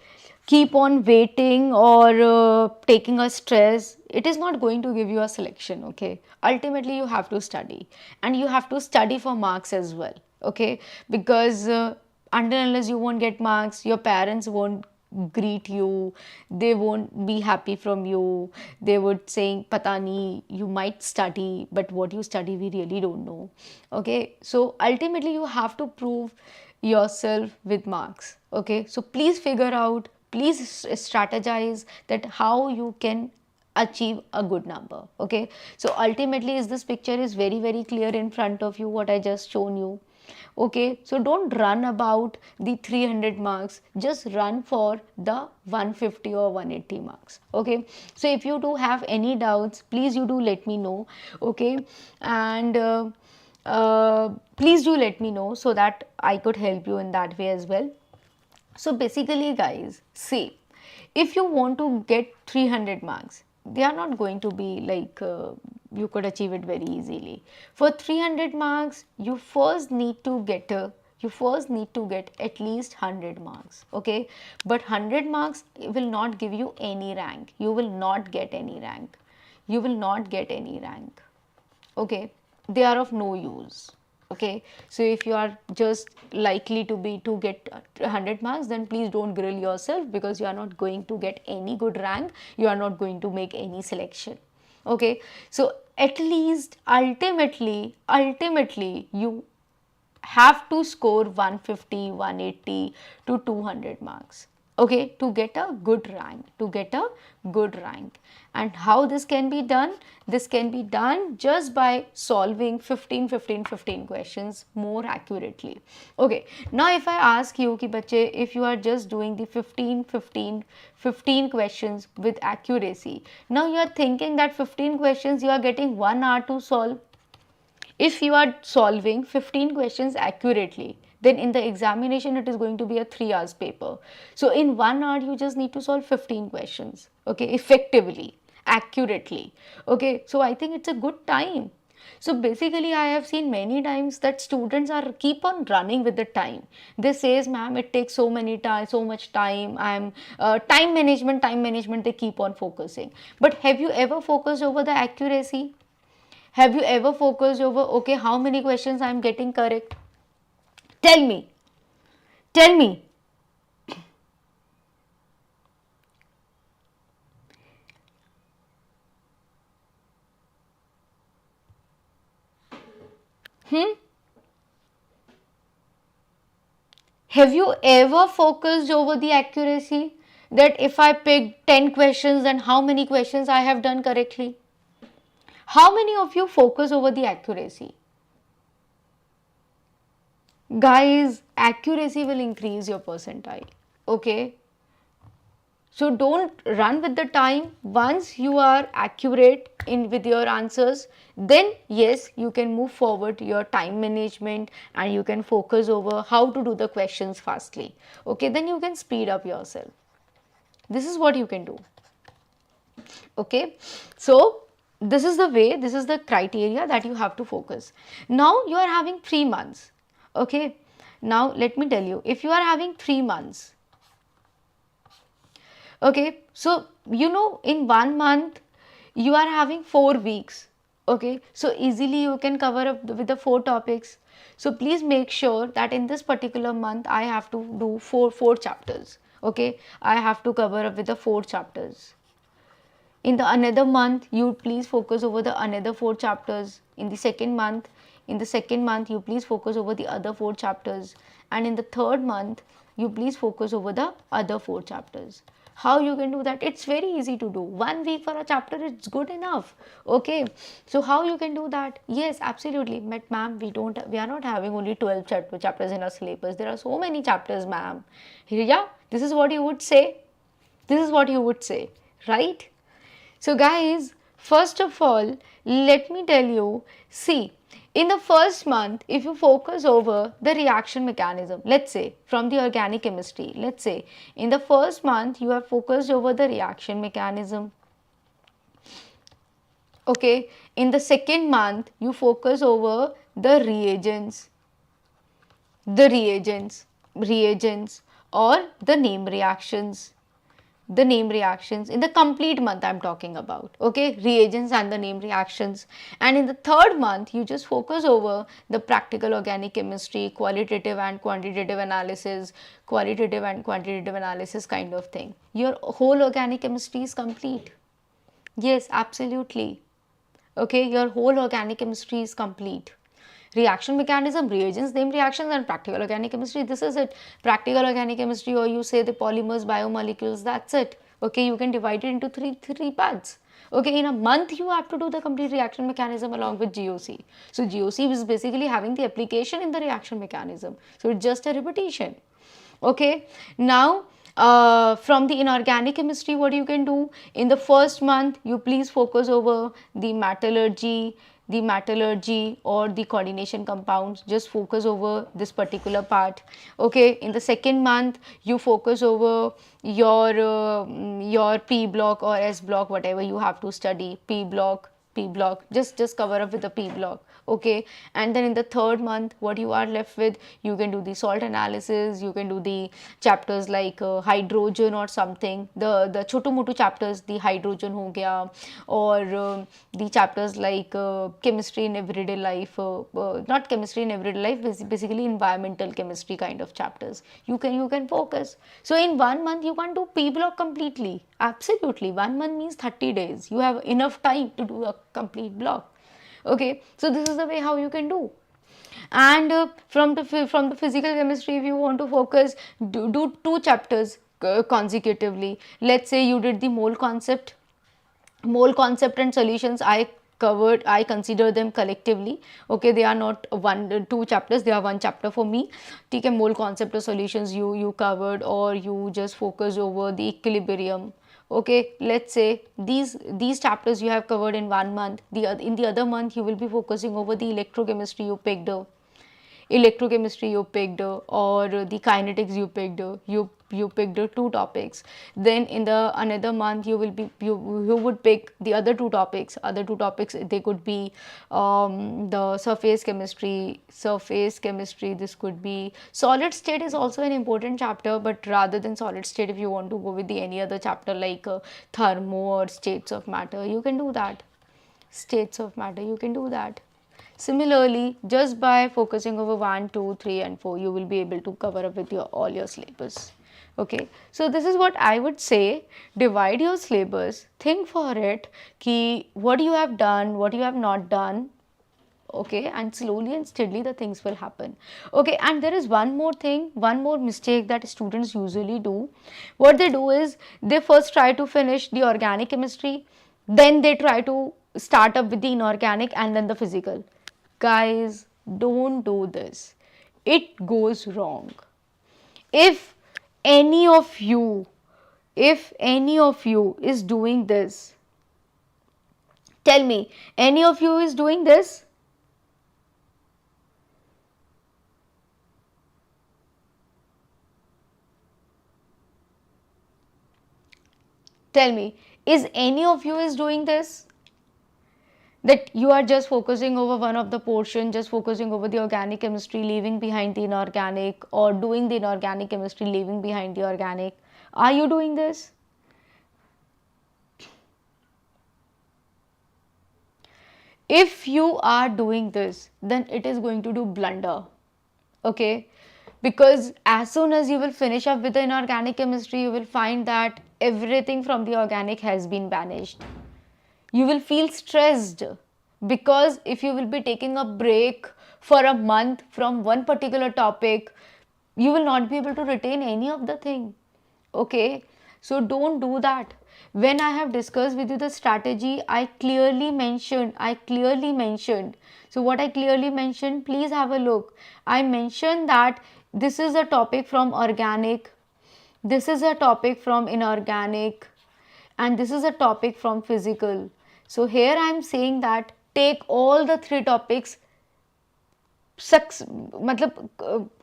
Speaker 1: keep on waiting or taking a stress, it is not going to give you a selection. Okay, ultimately you have to study, and you have to study for marks as well. Okay, because until unless you won't get marks, your parents won't greet you, they won't be happy from you. They would say pata nahi, you might study, but what you study we really don't know. Okay, so ultimately you have to prove yourself with marks. Okay, so please figure out, please strategize that how you can achieve a good number. Okay, so ultimately is this picture is very clear in front of you, what I just shown you. Okay, so don't run about the 300 marks, just run for the 150 or 180 marks. Okay, so if you do have any doubts, please you do let me know. Okay, and please do let me know so that I could help you in that way as well. So basically guys, see, if you want to get 300 marks, they are not going to be like you could achieve it very easily. For 300 marks, you first need to get at least 100 marks. Okay, but 100 marks will not give you any rank. You will not get any rank. Okay, they are of no use. Okay, so if you are just likely to get 100 marks, then please don't grill yourself, because you are not going to get any good rank, you are not going to make any selection. Okay, so at least ultimately you have to score 150, 180 to 200 marks. okay, to get a good rank, to get a good rank. And how this can be done? This can be done just by solving 15 15 15 questions more accurately. Okay, now if I ask you ki bache, if you are just doing the 15 15 15 questions with accuracy, now you are thinking that 15 questions you are getting 1 hour to solve. If you are solving 15 questions accurately, then in the examination it is going to be a 3 hours paper. So in 1 hour you just need to solve 15 questions, okay, effectively, accurately. Okay, so I think it's a good time. So basically I have seen many times that students are keep on running with the time. They says, ma'am, it takes so many time, so much time, I'm time management, they keep on focusing. But have you ever focused over the accuracy? Have you ever focused over, okay, how many questions I am getting correct? Tell me. Tell me. Have you ever focused over the accuracy? That if I pick 10 questions, then how many questions I have done correctly? How many of you focus over the accuracy? Guys, accuracy will increase your percentile. Okay, so don't run with the time. Once you are accurate in with your answers, then yes, you can move forward to your time management and you can focus over how to do the questions fastly. Okay, then you can speed up yourself. This is what you can do. Okay, so this is the way, this is the criteria that you have to focus. Now you are having 3 months. Okay, now let me tell you, if you are having 3 months, okay, so you know in 1 month you are having 4 weeks. Okay, so easily you can cover up with the 4 topics. So please make sure that in this particular month I have to do four chapters. Okay, I have to cover up with the 4 chapters. In the another month you please focus over the another 4 chapters. In the second month you please focus over the other 4 chapters, and in the third month you please focus over the other 4 chapters. How you can do that? It's very easy to do. 1 week for a chapter is good enough. Okay, so how you can do that? Yes, absolutely. But ma'am, we are not having only 12 chapters in our syllabus. There are so many chapters, ma'am. Yeah, this is what you would say. This is what you would say, right? So guys, first of all, let me tell you, see, in the first month, if you focus over the reaction mechanism, let's say from the organic chemistry, let's say in the first month you have focused over the reaction mechanism. Okay, in the second month you focus over the reagents or the name reactions. The name reactions in the complete month I'm talking about. Okay, reagents and the name reactions. And in the third month you just focus over the practical organic chemistry, qualitative and quantitative analysis kind of thing. Your whole organic chemistry is complete. Yes, absolutely. Okay, your whole organic chemistry is complete. Reaction mechanism, reagents, name reactions, and practical organic chemistry. This is it. Practical organic chemistry, or you say the polymers, biomolecules, that's it. Okay, you can divide it into three parts. Okay, in a month you have to do the complete reaction mechanism along with GOC. So GOC is basically having the application in the reaction mechanism. So it's just a repetition. Okay, now from the inorganic chemistry, what you can do in the first month, you please focus over the metallurgy or the coordination compounds. Just focus over this particular part. Okay, in the second month you focus over your P block or S block, whatever you have to study. P block, just cover up with the P block. Okay, and then in the third month what you are left with, you can do the salt analysis, you can do the chapters like hydrogen or something, the chotu motu chapters, the hydrogen ho gaya, or the chapters like chemistry in everyday life, not chemistry in everyday life, basically environmental chemistry kind of chapters. You can focus. So in 1 month you can't do P block completely. Absolutely, 1 month means 30 days. You have enough time to do a complete block. Okay, so this is the way how you can do. And from the physical chemistry, if you want to focus, do 2 chapters. consecutively. Let's say you did the mole concept and solutions. I consider them collectively. Okay, they are not one two chapters, they are one chapter for me. ठीक है, mole concept or solutions you covered, or you just focused over the equilibrium. Okay, let's say these chapters you have covered in 1 month. In the other month you will be focusing over the electrochemistry you picked up, electrochemistry you picked, or the kinetics you picked, you picked two topics. Then in the another month you will be you would pick the other two topics. They could be the surface chemistry. This could be solid state is also an important chapter, but rather than solid state, if you want to go with the any other chapter like thermo or states of matter, you can do that. States of matter, you can do that. Similarly, just by focusing over 1, 2, 3 and 4, you will be able to cover up with your all your syllabus. Okay, so this is what I would say. Divide your syllabus, think for it, ki what you have done, what you have not done. Okay, and slowly and steadily the things will happen. Okay, and there is one more thing, one more mistake that students usually do. What they do is they first try to finish the organic chemistry, then they try to start up with the inorganic and then the physical. Guys, don't do this. It goes wrong. If any of you, if any of you is doing this, tell me, any of you is doing this? Tell me, is any of you is doing this? That you are just focusing over one of the portion, just focusing over the organic chemistry, leaving behind the inorganic, or doing the inorganic chemistry, leaving behind the organic. Are you doing this? If you are doing this, then it is going to do blunder. Okay, because as soon as you will finish up with the inorganic chemistry, you will find that everything from the organic has been banished. You will feel stressed, because if you will be taking a break for a month from one particular topic, you will not be able to retain any of the thing. Okay, so don't do that. When I have discussed with you the strategy, I clearly mentioned. So what I clearly mentioned, please have a look. I mentioned that this is a topic from organic, this is a topic from inorganic, and this is a topic from physical. So here I am saying that take all the three topics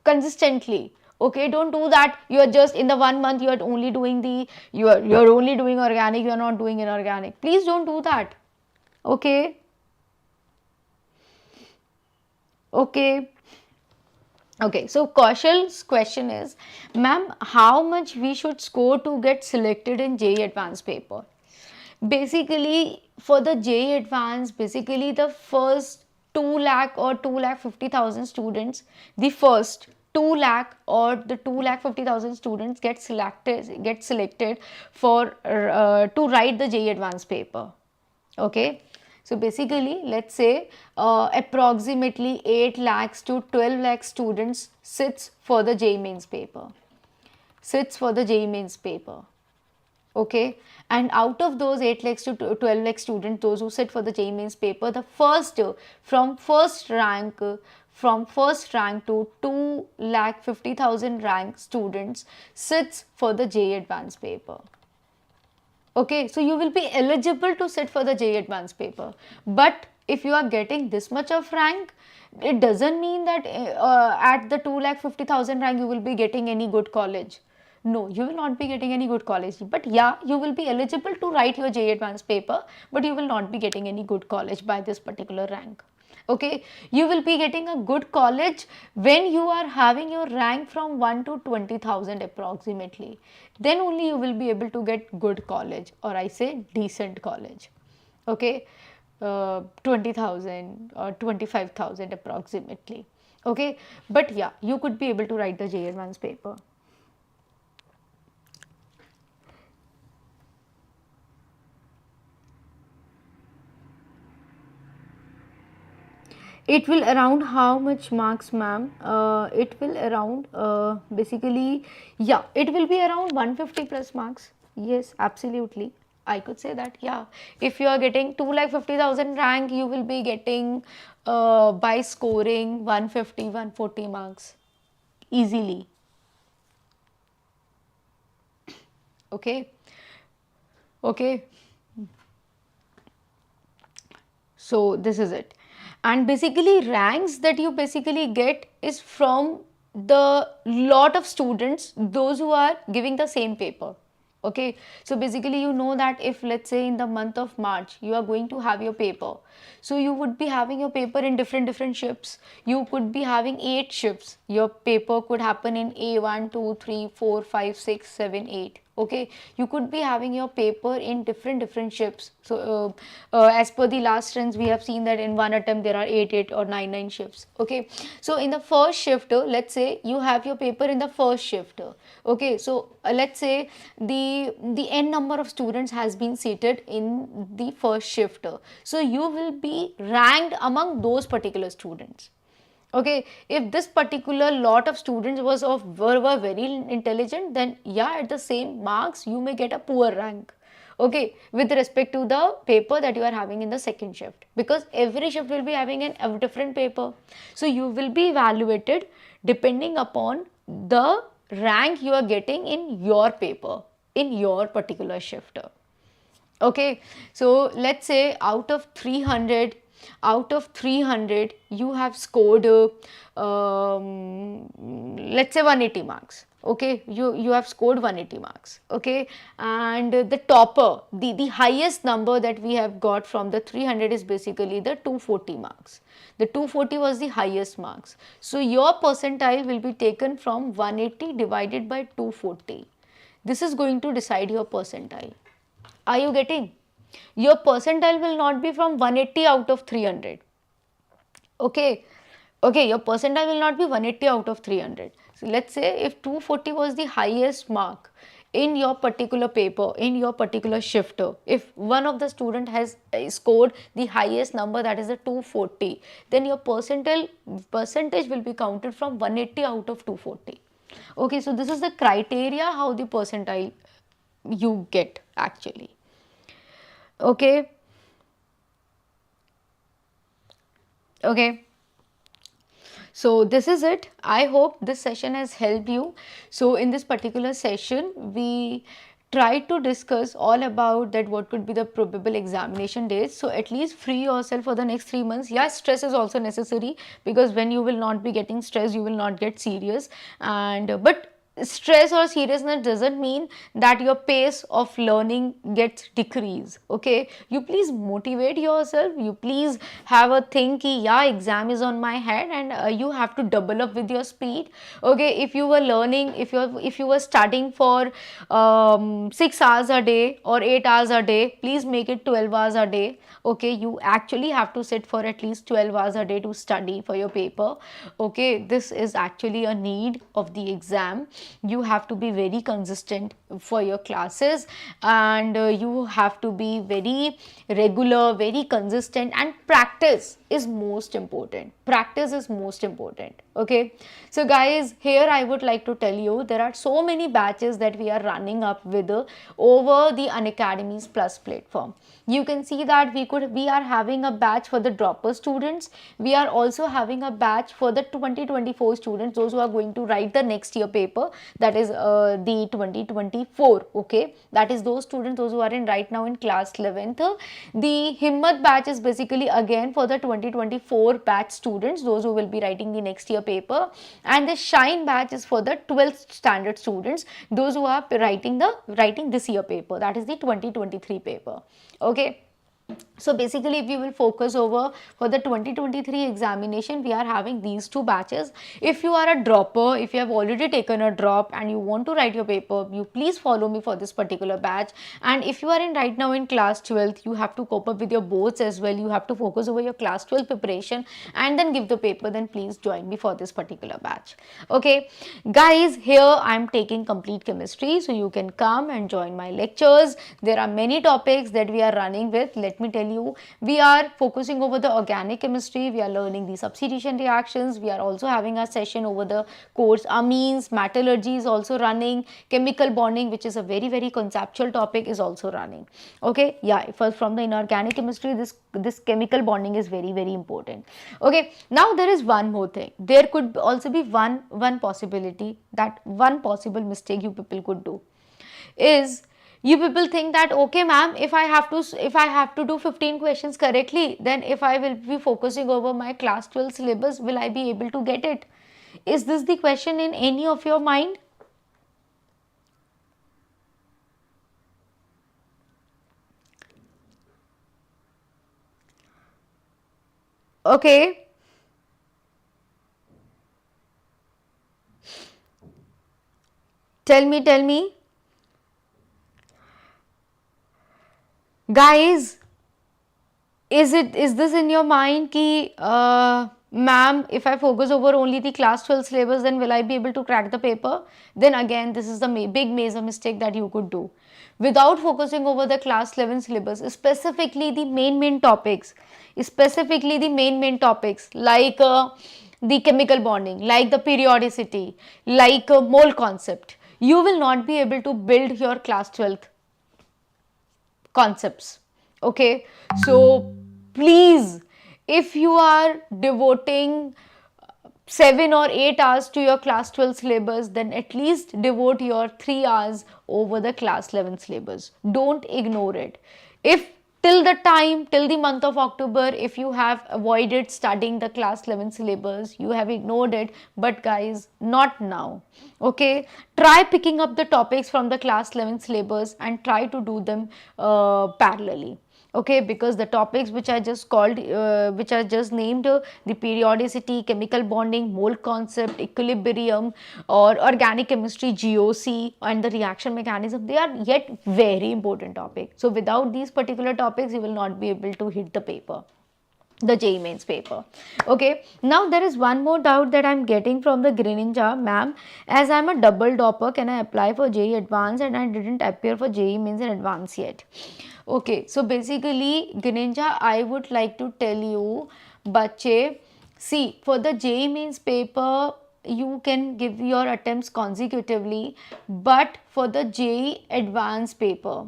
Speaker 1: consistently. Okay, don't do that. You are just in the 1 month you are only doing the you are only doing organic, you are not doing inorganic. Please don't do that. Okay, okay. Okay, so Kaushal's question is, ma'am, how much we should score to get selected in JEE advanced paper? Basically, for the JEE advanced, basically the first 2 lakh or 2,50,000 students, the first 2 lakh or the 2,50,000 students get selected for to write the JEE advanced paper. Okay, so basically let's say approximately 8 lakhs to 12 lakh students sits for the JEE mains paper, okay, and out of those 8 lakhs to 12 lakh students, those who sit for the JEE mains paper, the first from first rank to 2,50,000 rank students sits for the JEE advanced paper. Okay, so you will be eligible to sit for the JEE advanced paper. But if you are getting this much of rank, it doesn't mean that at the 2,50,000 rank you will be getting any good college. No, you will not be getting any good college. But yeah, you will be eligible to write your JEE advanced paper, but you will not be getting any good college by this particular rank. Okay, you will be getting a good college when you are having your rank from 1 to 20,000 approximately. Then only you will be able to get good college, or I say decent college. Okay, 20,000 or 25,000 approximately. Okay, but yeah, you could be able to write the JEE advanced paper. It will around how much marks, ma'am? It will around basically, yeah, it will be around 150 plus marks. Yes, absolutely. I could say that, yeah. If you are getting 2,50,000 rank, you will be getting by scoring 150, 140 marks easily. Okay. Okay. So this is it. And basically ranks that you basically get is from the lot of students, those who are giving the same paper. Okay, so basically you know that if let's say in the month of March you are going to have your paper, so you would be having your paper in different shifts. You could be having 8 shifts. Your paper could happen in A1, 2, 3, 4, 5, 6, 7, 8. Okay, you could be having your paper in different shifts. So as per the last trends, we have seen that in one attempt there are 8 or 9 shifts. Okay, so in the first shift, let's say you have your paper in the first shift. Okay, so let's say the n number of students has been seated in the first shift, so you will be ranked among those particular students. Okay, if this particular lot of students were very intelligent, then yeah, at the same marks you may get a poor rank. Okay, with respect to the paper that you are having in the second shift, because every shift will be having a different paper, so you will be evaluated depending upon the rank you are getting in your paper in your particular shift. Okay, so let's say out of 300 you have scored let's say 180 marks. Okay, you have scored 180 marks. Okay, and the topper, the highest number that we have got from the 300 is basically the 240 marks. The 240 was the highest marks, so your percentile will be taken from 180 divided by 240. This is going to decide your percentile. Are you getting? Your percentile will not be from 180 out of 300. Okay. Okay, your percentile will not be 180 out of 300. So let's say if 240 was the highest mark in your particular paper, in your particular shifter, if one of the student has scored the highest number, that is the 240, then your percentage will be counted from 180 out of 240. Okay, so this is the criteria how the percentile you get actually. Okay. Okay. So this is it. I hope this session has helped you. So in this particular session, we try to discuss all about that what could be the probable examination dates. So at least free yourself for the next 3 months. Yes, stress is also necessary, because when you will not be getting stress, you will not get serious. And but stress or seriousness doesn't mean that your pace of learning gets decreased. Okay, you please motivate yourself, you please have a think ki, yeah, exam is on my head, and you have to double up with your speed. Okay, if you were learning, if you were studying for 6 hours a day or 8 hours a day, please make it 12 hours a day. Okay, you actually have to sit for at least 12 hours a day to study for your paper. Okay, this is actually a need of the exam. You have to be very consistent for your classes, and you have to be very regular, very consistent, and practice is most important. Practice is most important. Okay, so guys, here I would like to tell you there are so many batches that we are running up with over the Unacademy's Plus platform. You can see that we are having a batch for the dropper students. We are also having a batch for the 2024 students, those who are going to write the next year paper, that is the 2024. Okay, that is those students, those who are in right now in class 11th. The Himmat batch is basically again for the 2024 batch students, those who will be writing the next year paper, and the Shine batch is for the 12th standard students, those who are writing this year paper, that is the 2023 paper. Okay, so basically if you will focus over for the 2023 examination, we are having these 2 batches. If you are a dropper, if you have already taken a drop and you want to write your paper, you please follow me for this particular batch. And if you are in right now in class 12th, you have to cope up with your boards as well, you have to focus over your class 12 preparation and then give the paper, then please join me for this particular batch. Okay guys, here I am taking complete chemistry, so you can come and join my lectures. There are many topics that we are running with. Let me tell you, we are focusing over the organic chemistry, we are learning the substitution reactions, we are also having a session over the course amines, metallurgy is also running, chemical bonding, which is a very conceptual topic, is also running. Okay, yeah, first from the inorganic chemistry, this chemical bonding is very important. Okay, now there is one more thing. There could also be one possibility, that one possible mistake you people could do is, you people think that okay ma'am, if I have to do 15 questions correctly, then if I will be focusing over my class 12 syllabus, will I be able to get it? Is this the question in any of your mind? Okay, tell me guys, is this in your mind ki ma'am, if I focus over only the class 12 syllabus, then will I be able to crack the paper? Then again, this is the big major mistake that you could do. Without focusing over the class 11 syllabus, specifically the main topics, like the chemical bonding, like the periodicity, like mole concept, you will not be able to build your class 12th concepts. Okay, so please, if you are devoting 7 or 8 hours to your class 12 syllabus, then at least devote your 3 hours over the class 11 syllabus. Don't ignore it. If till the month of October, if you have avoided studying the class 11 syllabus, you have ignored it, but guys, not now. Okay, try picking up the topics from the class 11 syllabus and try to do them parallelly. Okay, because the topics which I just called, which I just named, the periodicity, chemical bonding, mole concept, equilibrium, or organic chemistry, GOC, and the reaction mechanism, they are yet very important topics. So without these particular topics, you will not be able to hit the paper, the JEE mains paper. Okay, now there is one more doubt that I'm getting from the Greninja, ma'am, as I'm a double dopper, can I apply for JEE advance and I didn't appear for JEE mains in advance yet? Okay, so basically Greninja, I would like to tell you, bache, see, for the JEE mains paper, you can give your attempts consecutively, but for the JEE advanced paper,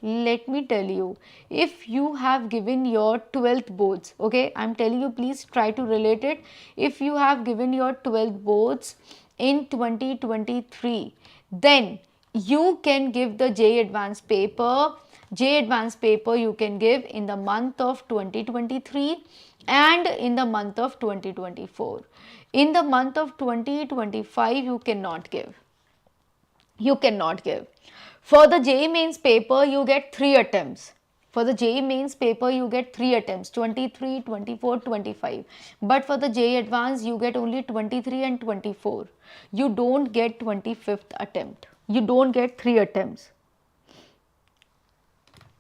Speaker 1: let me tell you, if you have given your 12th boards, okay, I'm telling you, please try to relate it. If you have given your 12th boards in 2023, then you can give the JEE advanced paper. JEE advanced paper you can give in the month of 2023 and in the month of 2024. In the month of 2025, you cannot give. For the JEE mains paper, you get 3 attempts. For the JEE mains paper, you get 3 attempts, 23, 24, 25. But for the JEE advance, you get only 23 and 24. You don't get 25th attempt. You don't get 3 attempts.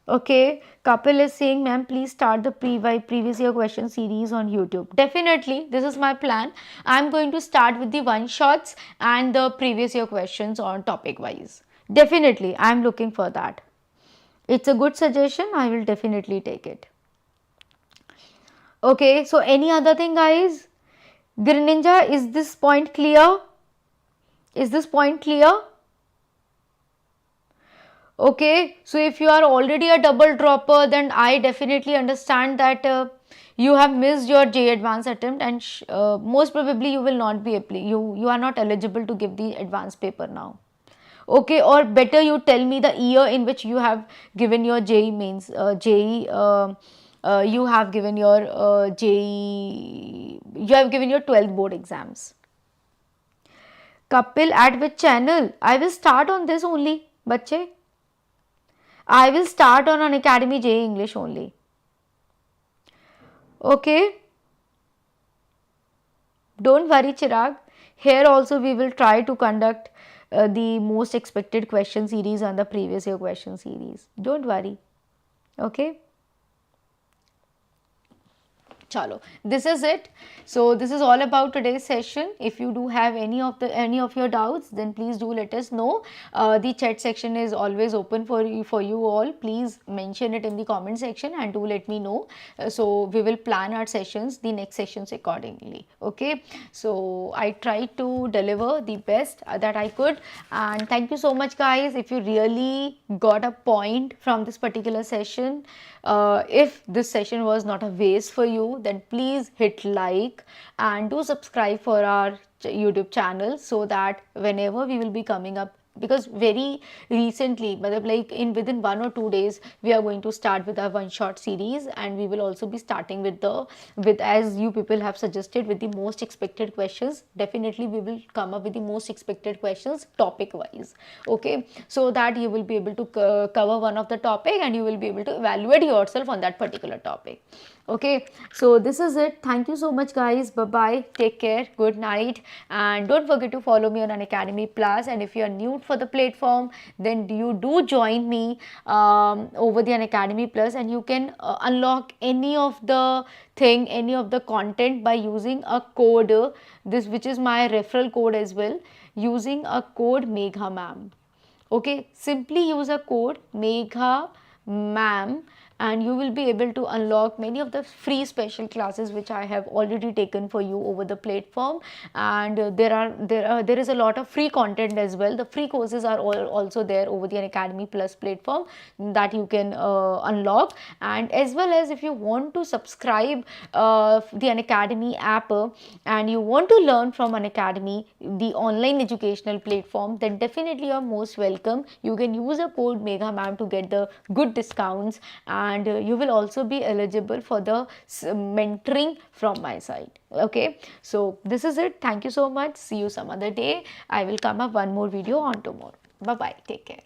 Speaker 1: Okay, Kapil is saying, ma'am, please start the previous year question series on YouTube. Definitely, this is my plan. I'm going to start with the one shots and the previous year questions on topic wise. Definitely, I'm looking for that. It's a good suggestion. I will definitely take it. Okay, so any other thing, guys? Greninja, is this point clear? Is this point clear? Okay, so if you are already a double dropper, then I definitely understand that you have missed your JEE advanced attempt, and most probably you will not be you are not eligible to give the advanced paper now. Okay, or better you tell me the year in which you have given your JEE mains, you have given your JEE, you have given your 12th board exams. Kapil, at which channel? I will start on this only, bache. I will start on Unacademy JEE English only. Okay. Don't worry, Chirag. Here also we will try to conduct the most expected question series on the previous year question series. Don't worry. Okay. Chalo, this is it. So this is all about today's session. If you do have any of your doubts, then please do let us know. The chat section is always open for you all. Please mention it in the comment section and do let me know. So we will plan our sessions, the next sessions accordingly. Okay. So I tried to deliver the best that I could, and thank you so much, guys. If you really got a point from this particular session, if this session was not a waste for you, then please hit like and do subscribe for our YouTube channel, so that whenever we will be coming up, because very recently, like in within 1 or 2 days, we are going to start with our one shot series, and we will also be starting with as you people have suggested, with the most expected questions. Definitely we will come up with the most expected questions topic wise. Okay, so that you will be able to cover one of the topic, and you will be able to evaluate yourself on that particular topic. Okay, so this is it. Thank you so much, guys. Bye bye, take care, good night, and don't forget to follow me on Unacademy Plus. And if you are new for the platform, then you do join me over the Unacademy Plus, and you can unlock any of the any of the content by using a code, this which is my referral code as well, using a code Megha Ma'am. Okay, simply use a code Megha Ma'am, and you will be able to unlock many of the free special classes which I have already taken for you over the platform. And there is a lot of free content as well. The free courses are also there over the Unacademy Plus platform that you can unlock. And as well as, if you want to subscribe the Unacademy app, and you want to learn from Unacademy, the online educational platform, then definitely you are most welcome. You can use a code Megha Ma'am to get the good discounts, and you will also be eligible for the mentoring from my side. Okay, so this is it. Thank you so much. See you some other day. I will come up one more video on tomorrow. Bye bye, take care.